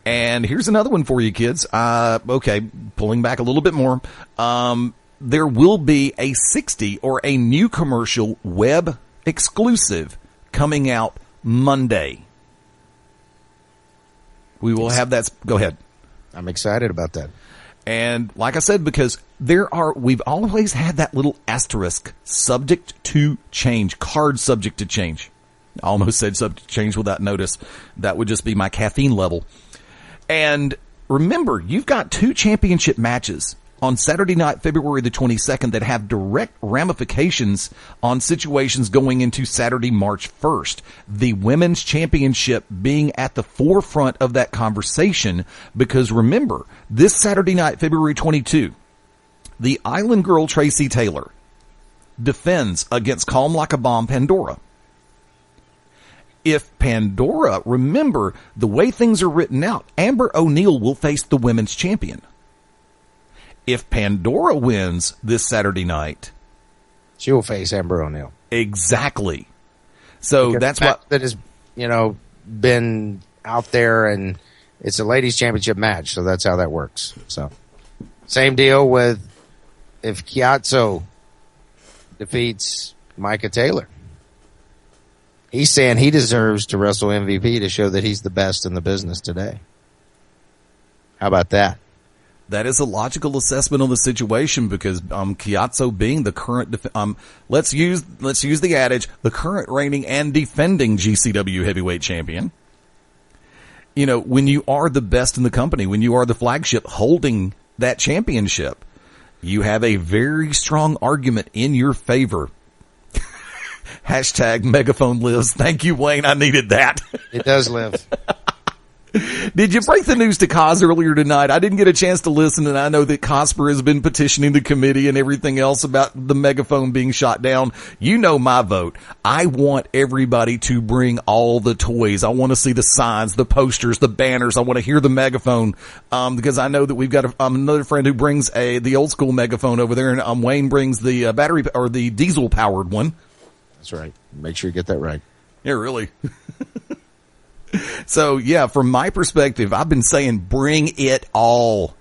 And here's another one for you kids. Okay, pulling back a little bit more. There will be a 60 or a new commercial web exclusive coming out Monday. We will have that. Go ahead. I'm excited about that. And like I said, because we've always had that little asterisk, subject to change, card subject to change. I almost said subject to change without notice. That would just be my caffeine level. And remember, you've got 2 championship matches on Saturday night, February the 22nd, that have direct ramifications on situations going into Saturday, March 1st. The women's championship being at the forefront of that conversation, because remember, this Saturday night, February 22, the Island Girl Tracy Taylor defends against Calm Like a Bomb Pandora. If Pandora, remember, the way things are written out, Amber O'Neal will face the women's champion. If Pandora wins this Saturday night, she will face Amber O'Neal. Exactly. So because that's what that has, been out there, and it's a ladies' championship match, so that's how that works. So, same deal with if Chiazzo defeats Micah Taylor. He's saying he deserves to wrestle MVP to show that he's the best in the business today. How about that? That is a logical assessment on the situation, because Chiazzo being the current let's use the adage, the current reigning and defending GCW heavyweight champion. When you are the best in the company, when you are the flagship holding that championship, you have a very strong argument in your favor. Hashtag megaphone lives. Thank you, Wayne. I needed that. It does live. Did you break the news to Cos earlier tonight? I didn't get a chance to listen, and I know that Cosper has been petitioning the committee and everything else about the megaphone being shot down. You know my vote. I want everybody to bring all the toys. I want to see the signs, the posters, the banners. I want to hear the megaphone, because I know that we've got another friend who brings the old school megaphone over there, and Wayne brings the battery or the diesel powered one. That's right. Make sure you get that right. Yeah, really. So, yeah, from my perspective, I've been saying bring it all.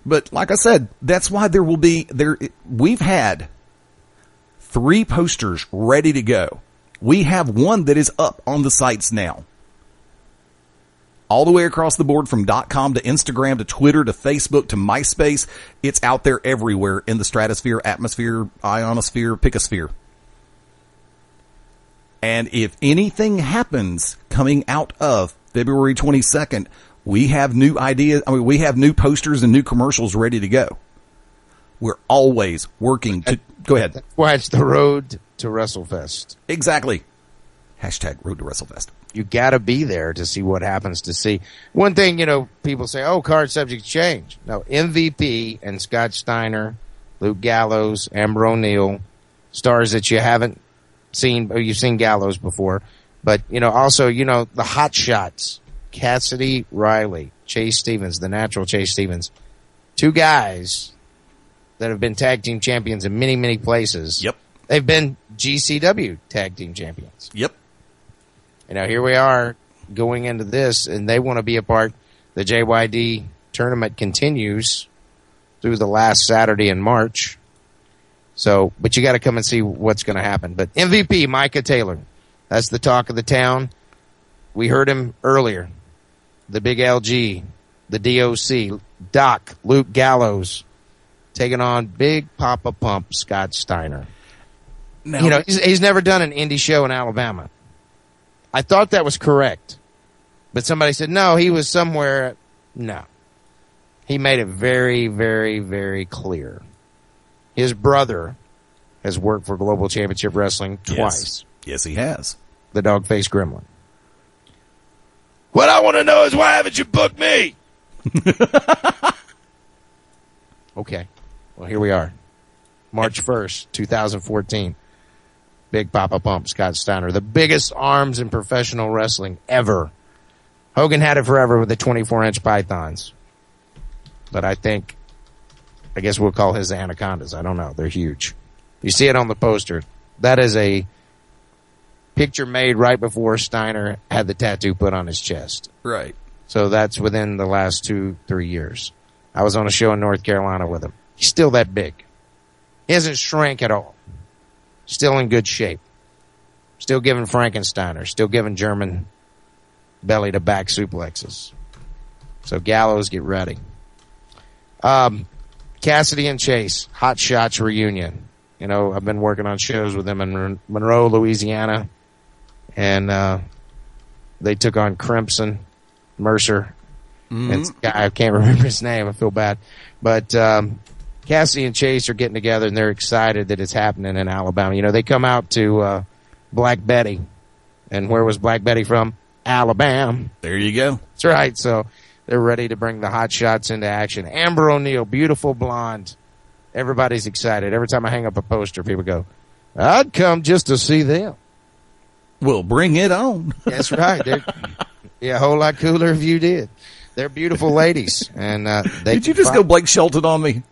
But like I said, that's why we've had 3 posters ready to go. We have one that is up on the sites now. All the way across the board, from .com to Instagram to Twitter to Facebook to MySpace. It's out there everywhere in the stratosphere, atmosphere, ionosphere, picosphere. And if anything happens coming out of February 22nd, we have new ideas. We have new posters and new commercials ready to go. We're always working to go ahead. That's why it's the road to WrestleFest. Exactly. Hashtag road to WrestleFest. You got to be there to see what happens to see. One thing, people say, card subject change. No, MVP and Scott Steiner, Luke Gallows, Amber O'Neal, stars that you haven't seen, or you've seen Gallows before, but also the hot shots, Cassidy Riley, Chase Stevens, the natural Chase Stevens, 2 guys that have been tag team champions in many, many places. Yep. They've been GCW tag team champions. Yep. Here we are going into this, and they want to be a part. The JYD tournament continues through the last Saturday in March. So, but you got to come and see what's going to happen. But MVP, Micah Taylor, that's the talk of the town. We heard him earlier. The big LG, the DOC, Doc, Luke Gallows, taking on Big Papa Pump, Scott Steiner. Now, he's never done an indie show in Alabama. I thought that was correct. But somebody said, no, he was somewhere. No. He made it very, very, very clear. His brother has worked for Global Championship Wrestling twice. Yes, he has. The dog-faced gremlin. What I want to know is, why haven't you booked me? Okay. Well, here we are. March 1st, 2014. Big Papa Pump, Scott Steiner. The biggest arms in professional wrestling ever. Hogan had it forever with the 24-inch pythons. But I guess we'll call his anacondas. I don't know. They're huge. You see it on the poster. That is a picture made right before Steiner had the tattoo put on his chest. Right. So that's within the last 2-3 years. I was on a show in North Carolina with him. He's still that big. He hasn't shrank at all. Still in good shape. Still giving Frankensteiner. Still giving German belly to back suplexes. So Gallows, get ready. Cassidy and Chase, Hot Shots reunion. You know, I've been working on shows with them in Monroe, Louisiana. And they took on Crimson, Mercer. And I can't remember his name. I feel bad. But Cassidy and Chase are getting together, and they're excited that it's happening in Alabama. You know, they come out to Black Betty. And where was Black Betty from? Alabama. There you go. That's right. So they're ready to bring the Hot Shots into action. Amber O'Neal, beautiful blonde. Everybody's excited. Every time I hang up a poster, people go, I'd come just to see them. Well, bring it on. That's right. Yeah, a whole lot cooler if you did. They're beautiful ladies. And did you just go Blake Shelton on me?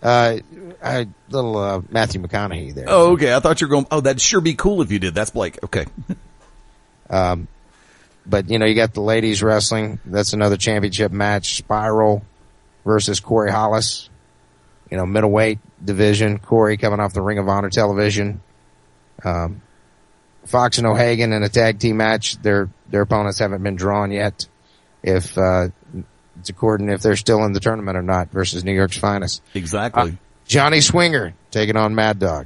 Little Matthew McConaughey there. Oh, okay. I thought you were going, that'd sure be cool if you did. That's Blake. Okay. But, you know, you got the ladies wrestling. That's another championship match. Spiral versus Corey Hollis. You know, middleweight division. Corey coming off the Ring of Honor television. Fox and O'Hagan in a tag team match. Their opponents haven't been drawn yet. If it's according if they're still in the tournament or not versus New York's Finest. Exactly. Johnny Swinger taking on Maddog.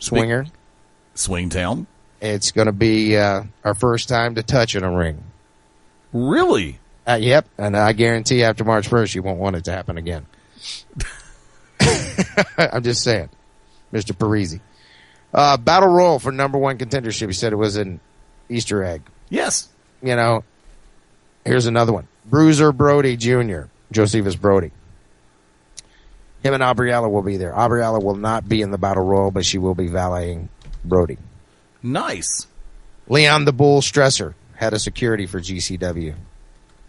Swinger. Swingtown. It's going to be our first time to touch in a ring. Really? Yep. And I guarantee after March 1st, you won't want it to happen again. I'm just saying. Mr. Parisi. Battle Royal for number one contendership. He said it was an Easter egg. Yes. You know, here's another one. Bruiser Brody Jr., Josephus Brody. Him and Aubriella will be there. Aubriella will not be in the Battle Royal, but she will be valeting Brody. Nice. Leon the Bull Stresser, head of security for GCW.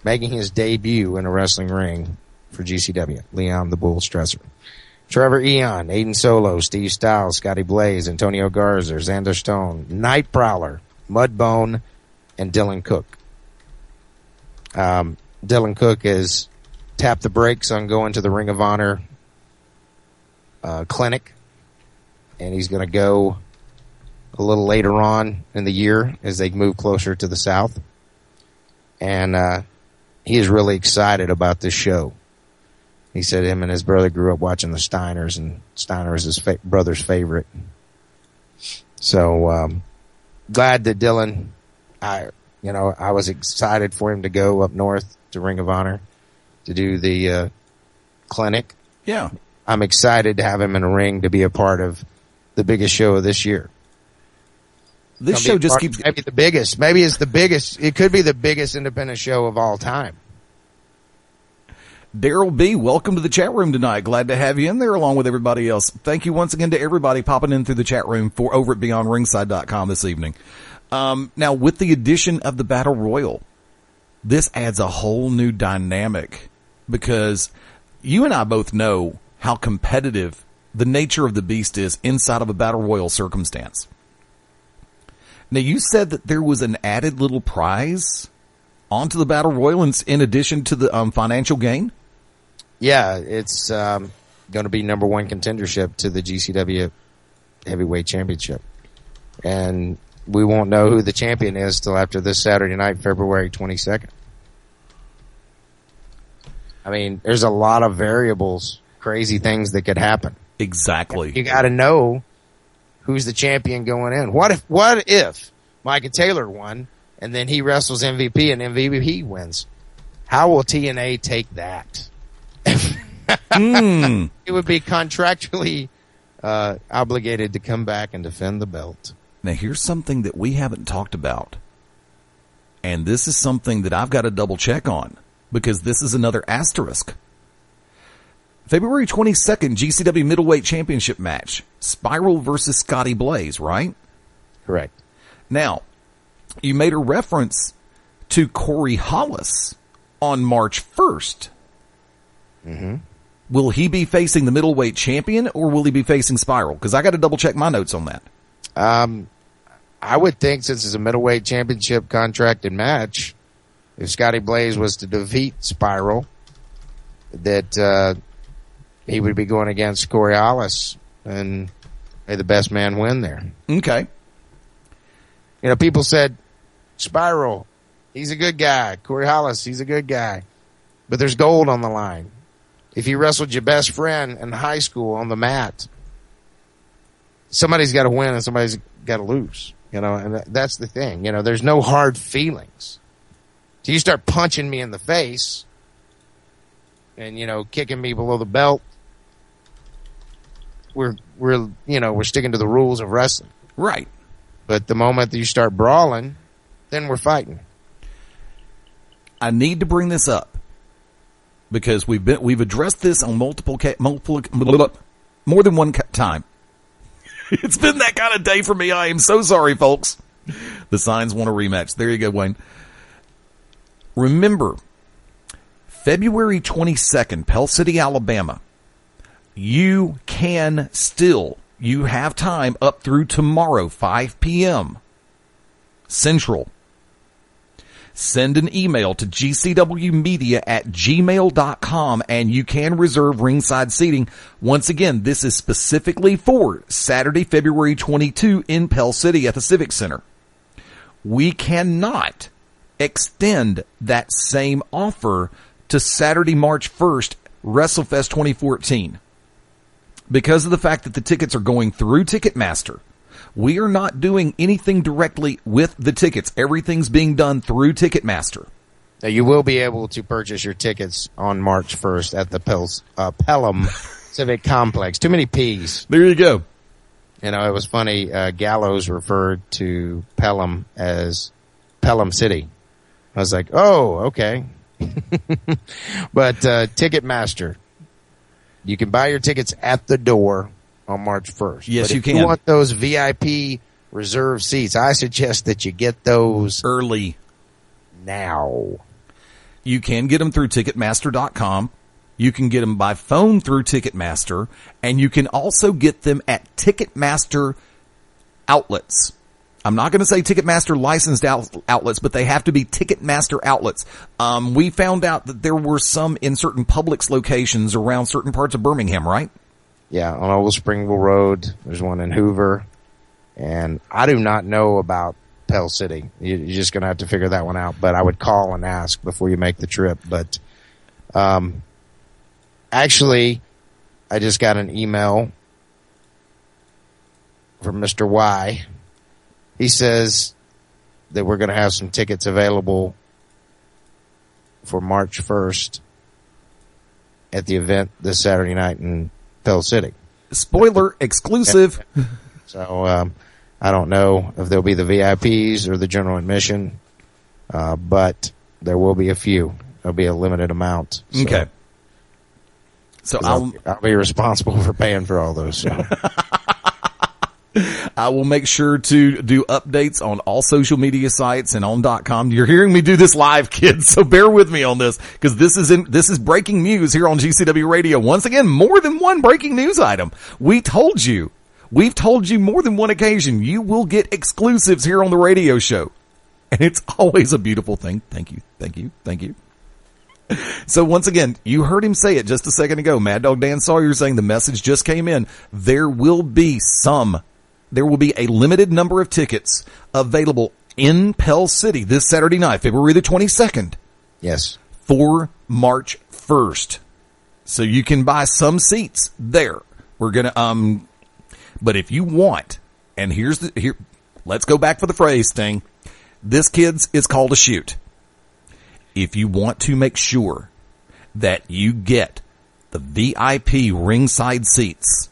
Making his debut in a wrestling ring for GCW. Leon the Bull Stresser. Trevor Eon, Aiden Solo, Steve Styles, Scotty Blaze, Antonio Garza, Xander Stone, Night Prowler, Mudbone, and Dylan Cook. Dylan Cook has tapped the brakes on going to the Ring of Honor clinic, and he's going to go a little later on in the year as they move closer to the South. And he is really excited about this show. He said him and his brother grew up watching the Steiners, and Steiner is his brother's favorite. So glad that Dylan, I was excited for him to go up north to Ring of Honor to do the clinic. Yeah. I'm excited to have him in a ring to be a part of the biggest show of this year. This show just keeps... Maybe the biggest. Maybe it's the biggest. It could be the biggest independent show of all time. Daryl B., welcome to the chat room tonight. Glad to have you in there along with everybody else. Thank you once again to everybody popping in through the chat room over at BeyondRingside.com this evening. Now, with the addition of the Battle Royal, this adds a whole new dynamic because you and I both know how competitive the nature of the beast is inside of a Battle Royal circumstance. Now, you said that there was an added little prize onto the Battle Royal in addition to the financial gain? Yeah, it's going to be number one contendership to the GCW Heavyweight Championship. And we won't know who the champion is till after this Saturday night, February 22nd. I mean, there's a lot of variables, crazy things that could happen. Exactly. You got to know who's the champion going in. What if Micah Taylor won and then he wrestles MVP and MVP wins? How will TNA take that? It would be contractually obligated to come back and defend the belt. Now, here's something that we haven't talked about. And this is something that I've got to double check on because this is another asterisk. February 22nd, GCW Middleweight Championship match. Spiral versus Scotty Blaze, right? Correct. Now, you made a reference to Corey Hollis on March 1st. Mm-hmm. Will he be facing the middleweight champion, or will he be facing Spiral? Because I got to double check my notes on that. I would think, since it's a middleweight championship contracted match, if Scotty Blaze was to defeat Spiral, that he would be going against Corey Hollis, and may the best man win there. Okay. You know, people said, Spiral, he's a good guy. Corey Hollis, he's a good guy. But there's gold on the line. If you wrestled your best friend in high school on the mat, somebody's got to win and somebody's got to lose. You know, and that's the thing. You know, there's no hard feelings. So you start punching me in the face and, you know, kicking me below the belt, we're sticking to the rules of wrestling. Right. But the moment that you start brawling, then we're fighting. I need to bring this up because we've addressed this on more than one time. It's been that kind of day for me. I am so sorry, folks. The Signs want a rematch. There you go, Wayne. Remember, February 22nd, Pell City, Alabama. You have time up through tomorrow, 5 p.m. Central. Send an email to gcwmedia@gmail.com and you can reserve ringside seating. Once again, this is specifically for Saturday, February 22 in Pell City at the Civic Center. We cannot extend that same offer to Saturday, March 1st, WrestleFest 2014. Because of the fact that the tickets are going through Ticketmaster. We are not doing anything directly with the tickets. Everything's being done through Ticketmaster. Now, you will be able to purchase your tickets on March 1st at the Pelham Civic Complex. Too many P's. There you go. You know, it was funny. Gallows referred to Pelham as Pelham City. I was like, oh, okay. But Ticketmaster, you can buy your tickets at the door on March 1st. Yes, but you can. If you want those VIP reserved seats, I suggest that you get those early now. You can get them through Ticketmaster.com. You can get them by phone through Ticketmaster, and you can also get them at Ticketmaster outlets. I'm not going to say Ticketmaster licensed outlets, but they have to be Ticketmaster outlets. We found out that there were some in certain Publix locations around certain parts of Birmingham, right? Yeah, on Old Springville Road. There's one in Hoover. And I do not know about Pell City. You're just going to have to figure that one out. But I would call and ask before you make the trip. But actually, I just got an email from Mr. Y. He says that we're going to have some tickets available for March 1st at the event this Saturday night in Pell City. Spoiler, exclusive. So I don't know if there'll be the VIPs or the general admission, but there will be a few. There'll be a limited amount. So, okay. So I'll be responsible for paying for all those. So. I will make sure to do updates on all social media sites and on .com. You're hearing me do this live, kids, so bear with me on this because this is breaking news here on GCW Radio. Once again, more than one breaking news item. We've told you more than one occasion you will get exclusives here on the radio show. And it's always a beautiful thing. Thank you. So once again, you heard him say it just a second ago. Maddog Dan Sawyer saying the message just came in. There will be a limited number of tickets available in Pell City this Saturday night, February the 22nd. Yes. For March 1st. So you can buy some seats there. We're going to, but if you want, and let's go back for the phrase thing. This, kids, is called a shoot. If you want to make sure that you get the VIP ringside seats,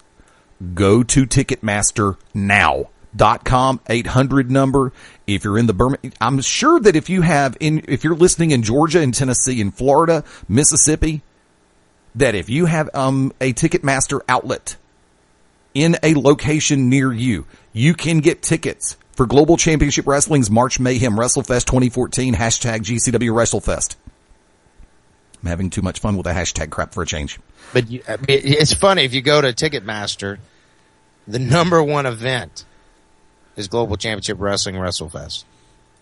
go to Ticketmaster.com 800 number. If you're in the Birmingham, I'm sure that if you're listening in Georgia and Tennessee and Florida, Mississippi, that if you have a Ticketmaster outlet in a location near you, you can get tickets for Global Championship Wrestling's March Mayhem WrestleFest 2014, hashtag GCW WrestleFest. I'm having too much fun with the hashtag crap for a change. But it's funny, if you go to Ticketmaster, the number one event is Global Championship Wrestling WrestleFest.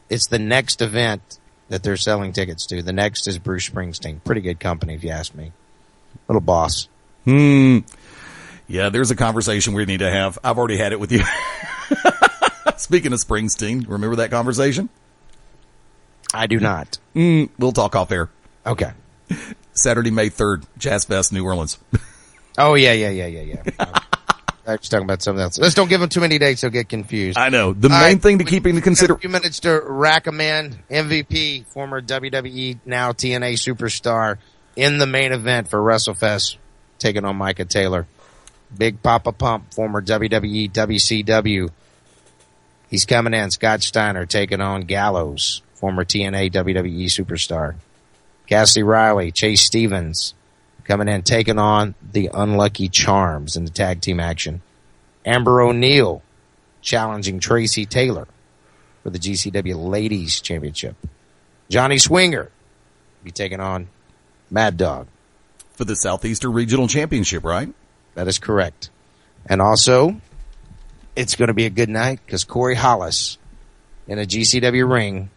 It's the next event that they're selling tickets to. The next is Bruce Springsteen. Pretty good company, if you ask me. Little boss. Yeah, there's a conversation we need to have. I've already had it with you. Speaking of Springsteen, remember that conversation? I do not. We'll talk off air. Okay. Saturday, May 3rd, Jazz Fest, New Orleans. Oh, yeah. I was talking about something else. Let's don't give them too many dates; they'll get confused. I know. The main thing to keep into consideration. A few minutes to rack them in. MVP, former WWE, now TNA superstar, in the main event for WrestleFest, taking on Micah Taylor. Big Papa Pump, former WWE, WCW. He's coming in. Scott Steiner taking on Gallows, former TNA, WWE superstar. Cassidy Riley, Chase Stevens, coming in, taking on the Unlucky Charms in the tag team action. Amber O'Neal challenging Tracy Taylor for the GCW Ladies Championship. Johnny Swinger be taking on Maddog for the Southeastern Regional Championship, right? That is correct. And also, it's going to be a good night because Corey Hollis in a GCW ring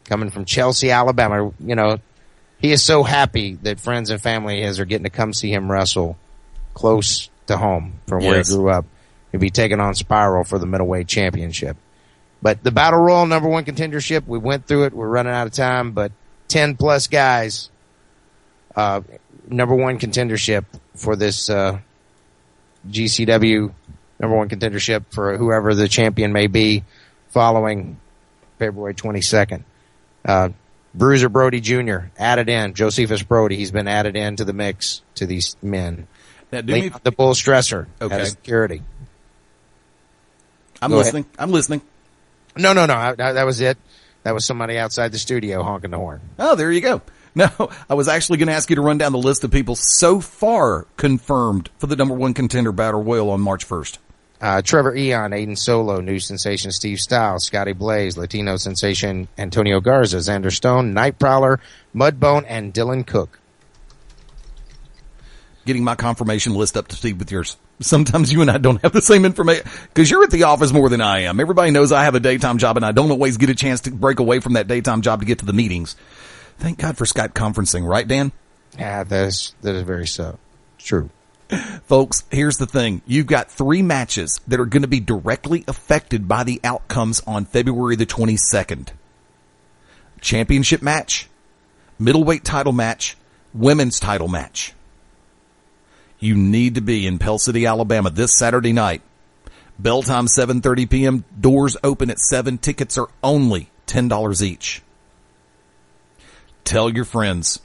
coming from Chelsea, Alabama. You know, he is so happy that friends and family are getting to come see him wrestle close to home from where he grew up. He'll be taking on Spiral for the middleweight championship. But the Battle Royal number one contendership, we went through it. We're running out of time, but 10 plus guys, number one contendership for this GCW number one contendership for whoever the champion may be following February 22nd. Bruiser Brody Jr. added in. Josephus Brody, he's been added into the mix to these men. Now, the Bull Stresser as security. I'm listening. I'm listening. No. That was it. That was somebody outside the studio honking the horn. Oh, there you go. No, I was actually going to ask you to run down the list of people so far confirmed for the number one contender Battle Royal on March 1st. Trevor Eon, Aiden Solo, New Sensation Steve Styles, Scotty Blaze, Latino Sensation Antonio Garza, Xander Stone, Night Prowler, Mudbone, and Dylan Cook. Getting my confirmation list up to speed with yours. Sometimes you and I don't have the same information because you're at the office more than I am. Everybody knows I have a daytime job and I don't always get a chance to break away from that daytime job to get to the meetings. Thank God for Skype conferencing, right, Dan? Yeah, that is very so. It's true. Folks, here's the thing. You've got 3 matches that are going to be directly affected by the outcomes on February the 22nd. Championship match, middleweight title match, women's title match. You need to be in Pell City, Alabama this Saturday night. Bell time 7:30 p.m. Doors open at 7. Tickets are only $10 each. Tell your friends.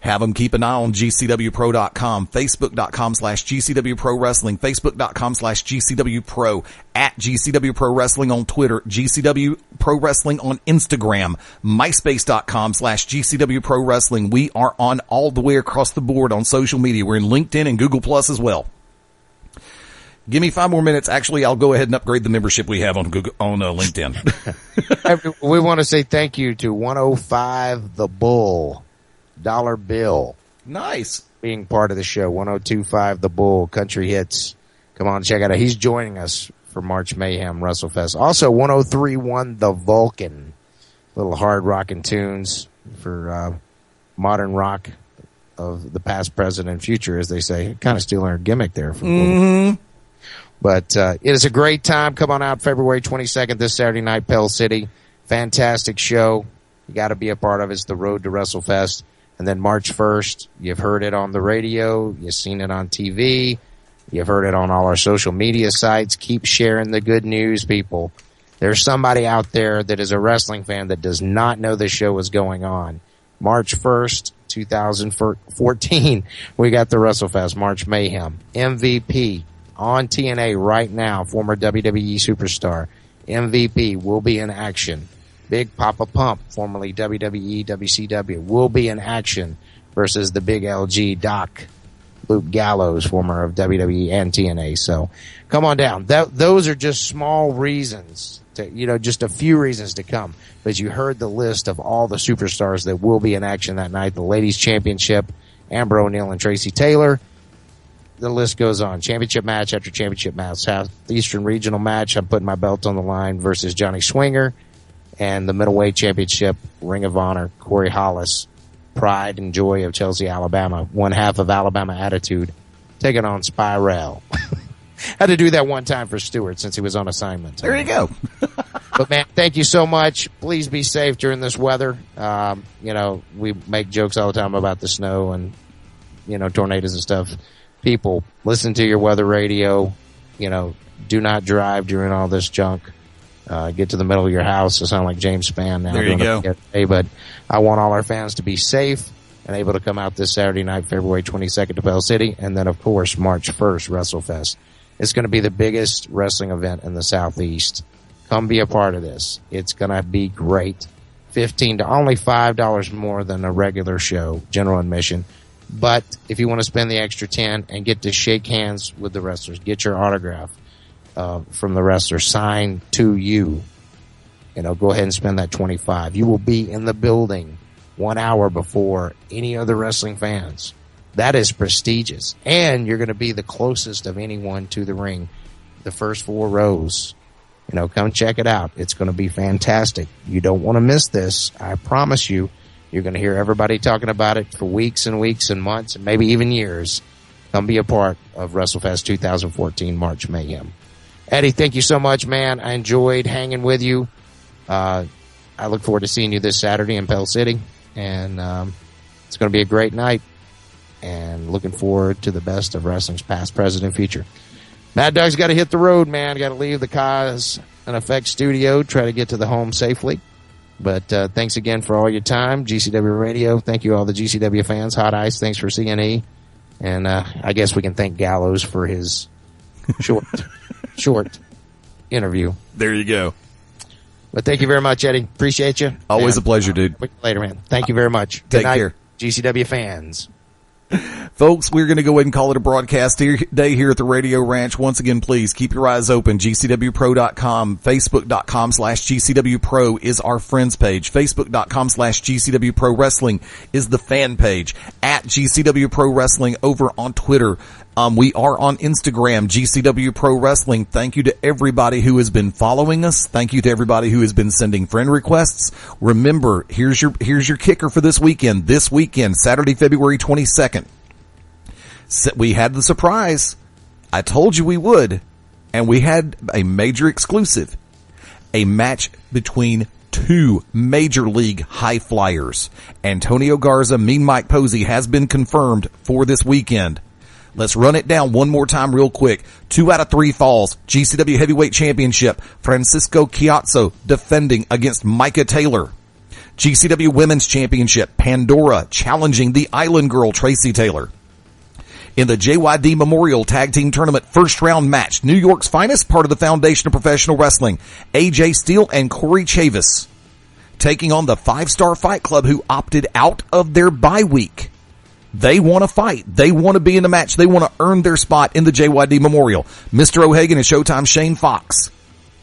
Have them keep an eye on GCWPro.com, Facebook.com/GCW Pro Wrestling, Facebook.com/GCW Pro, at GCW Pro Wrestling on Twitter, GCW Pro Wrestling on Instagram, MySpace.com/GCW Pro Wrestling. We are on all the way across the board on social media. We're in LinkedIn and Google Plus as well. Give me 5 more minutes. Actually, I'll go ahead and upgrade the membership we have on LinkedIn. We want to say thank you to 105 The Bull. Dollar Bill. Nice. Being part of the show. 1025 The Bull. Country Hits. Come on, check it out. He's joining us for March Mayhem WrestleFest. Also, 1031 The Vulcan. Little hard rockin' tunes for modern rock of the past, present, and future, as they say. Kind of stealing our gimmick there. But it is a great time. Come on out February 22nd, this Saturday night, Pell City. Fantastic show. You got to be a part of it. It's the road to WrestleFest. And then March 1st, you've heard it on the radio, you've seen it on TV, you've heard it on all our social media sites. Keep sharing the good news, people. There's somebody out there that is a wrestling fan that does not know the show is going on. March 1st, 2014, we got the WrestleFest, March Mayhem. MVP on TNA right now, former WWE superstar. MVP will be in action. Big Papa Pump, formerly WWE, WCW, will be in action versus the big LG Doc, Luke Gallows, former of WWE and TNA. So come on down. Those are just small reasons to, just a few reasons to come. But you heard the list of all the superstars that will be in action that night. The Ladies Championship, Amber O'Neal and Tracy Taylor. The list goes on. Championship match after championship match. Southeastern Regional match, I'm putting my belt on the line versus Johnny Swinger. And the Middleweight Championship, Ring of Honor, Corey Hollis, Pride and Joy of Chelsea, Alabama. One half of Alabama Attitude, taking on Spiral. Had to do that one time for Stewart since he was on assignment. There you go. But man, thank you so much. Please be safe during this weather. We make jokes all the time about the snow and, tornadoes and stuff. People, listen to your weather radio. Do not drive during all this junk. Get to the middle of your house. I sound like James Spann now. There you go. But I want all our fans to be safe and able to come out this Saturday night, February 22nd to Pell City. And then, of course, March 1st, WrestleFest. It's going to be the biggest wrestling event in the Southeast. Come be a part of this. It's going to be great. $15 to only $5 more than a regular show, general admission. But if you want to spend the extra $10 and get to shake hands with the wrestlers, get your autograph from the wrestler signed to you, go ahead and spend that $25. You will be in the building 1 hour before any other wrestling fans. That is prestigious. And you're going to be the closest of anyone to the ring, the first 4 rows. Come check it out. It's going to be fantastic. You don't want to miss this. I promise you. You're going to hear everybody talking about it for weeks and weeks and months and maybe even years. Come be a part of WrestleFest 2014 March Mayhem. Eddie, thank you so much, man. I enjoyed hanging with you. I look forward to seeing you this Saturday in Pell City. And it's going to be a great night. And looking forward to the best of wrestling's past, present, and future. Maddog's got to hit the road, man. Got to leave the Cause and Effect studio, try to get to the home safely. But thanks again for all your time, GCW Radio. Thank you all the GCW fans. Hot Ice, thanks for CNE. And I guess we can thank Gallows for his short interview. There you go. But thank you very much, Eddie. Appreciate you. Always a pleasure, dude. Later, man. Thank you very much. Take care. GCW fans. Folks, we're going to go ahead and call it a broadcast day here at the Radio Ranch. Once again, please keep your eyes open. GCWPro.com, Facebook.com/GCWPro is our friends page. Facebook.com/GCWPro Wrestling is the fan page. At GCW Pro Wrestling over on Twitter. We are on Instagram, GCW Pro Wrestling. Thank you to everybody who has been following us. Thank you to everybody who has been sending friend requests. Remember, here's your kicker for this weekend. This weekend, Saturday, February 22nd. We had the surprise. I told you we would. And we had a major exclusive. A match between 2 major league high flyers. Antonio Garza, Mean Mike Posey has been confirmed for this weekend. Let's run it down one more time real quick. 2 out of 3 falls. GCW Heavyweight Championship. Francisco Chiazzo defending against Micah Taylor. GCW Women's Championship. Pandora challenging the Island Girl Tracy Taylor. In the JYD Memorial Tag Team Tournament first round match, New York's finest, part of the Foundation of Professional Wrestling, AJ Steele and Corey Chavis taking on the 5-Star Fight Club who opted out of their bye week. They want to fight. They want to be in the match. They want to earn their spot in the JYD Memorial. Mr. O'Hagan and Showtime Shane Fox.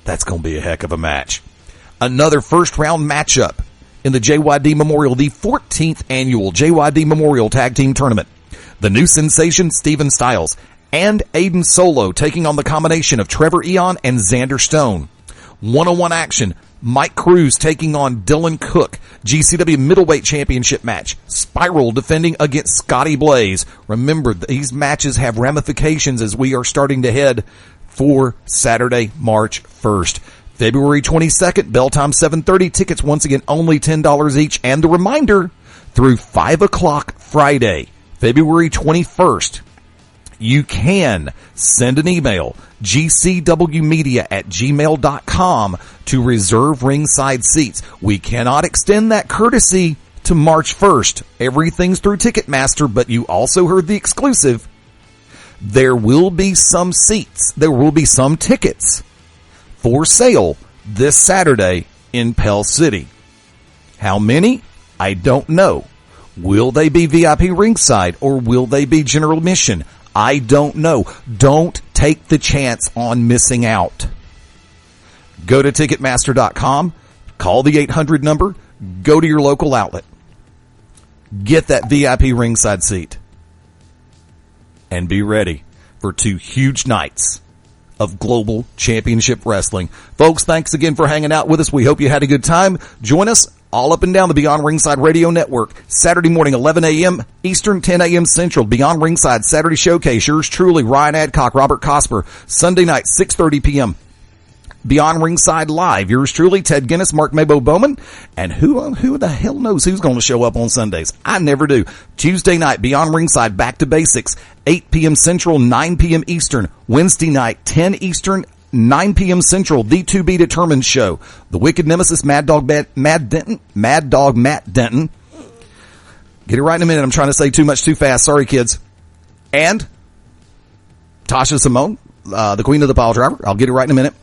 That's going to be a heck of a match. Another first round matchup in the JYD Memorial, the 14th annual JYD Memorial Tag Team Tournament. The new sensation, Steven Styles, and Aiden Solo taking on the combination of Trevor Eon and Xander Stone. One-on-one action, Mike Cruz taking on Dylan Cook. GCW Middleweight Championship match, Spiral defending against Scotty Blaze. Remember, these matches have ramifications as we are starting to head for Saturday, March 1st. February 22nd, bell time 7:30. Tickets once again only $10 each. And the reminder, through 5 o'clock Friday, February 21st, you can send an email, gcwmedia@gmail.com, to reserve ringside seats. We cannot extend that courtesy to March 1st. Everything's through Ticketmaster, but you also heard the exclusive. There will be some seats. There will be some tickets for sale this Saturday in Pell City. How many? I don't know. Will they be VIP ringside or will they be general admission? I don't know. Don't take the chance on missing out. Go to Ticketmaster.com, call the 800 number, go to your local outlet. Get that VIP ringside seat. And be ready for 2 huge nights of Global Championship Wrestling. Folks, thanks again for hanging out with us. We hope you had a good time. Join us all up and down the Beyond Ringside Radio Network. Saturday morning, 11 a.m. Eastern, 10 a.m. Central. Beyond Ringside Saturday Showcase. Yours truly, Ryan Adcock, Robert Cosper. Sunday night, 6:30 p.m. Beyond Ringside Live. Yours truly, Ted Guinness, Mark Mabo Bowman. And who the hell knows who's going to show up on Sundays? I never do. Tuesday night, Beyond Ringside, Back to Basics. 8 p.m. Central, 9 p.m. Eastern. Wednesday night, 10 Eastern, 9 p.m. Central, the To Be Determined show. The Wicked Nemesis, Maddog Matt Denton. Get it right in a minute. I'm trying to say too much too fast. Sorry, kids. And Tasha Simone, the Queen of the Pile Driver. I'll get it right in a minute.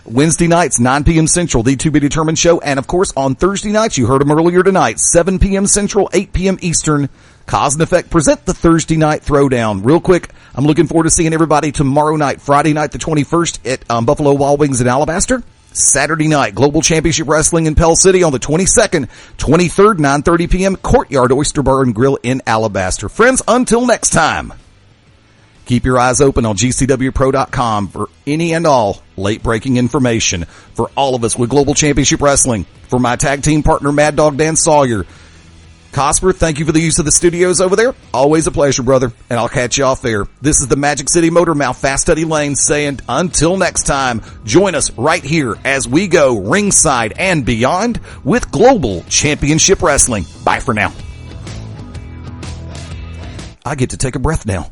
Wednesday nights, 9 p.m. Central, the To Be Determined show. And, of course, on Thursday nights, you heard them earlier tonight, 7 p.m. Central, 8 p.m. Eastern, Cause and Effect present the Thursday Night Throwdown. Real quick, I'm looking forward to seeing everybody tomorrow night, Friday night, the 21st, at Buffalo Wild Wings in Alabaster. Saturday night, Global Championship Wrestling in Pell City on the 22nd, 23rd, 9:30 p.m., Courtyard Oyster Bar and Grill in Alabaster. Friends, until next time, keep your eyes open on GCWPro.com for any and all late-breaking information. For all of us with Global Championship Wrestling, for my tag team partner, Maddog Dan Sawyer, Cosper, thank you for the use of the studios over there. Always a pleasure, brother, and I'll catch you off there. This is the Magic City Motor Mouth Fast Eddie Layne saying, until next time, join us right here as we go ringside and beyond with Global Championship Wrestling. Bye for now. I get to take a breath now.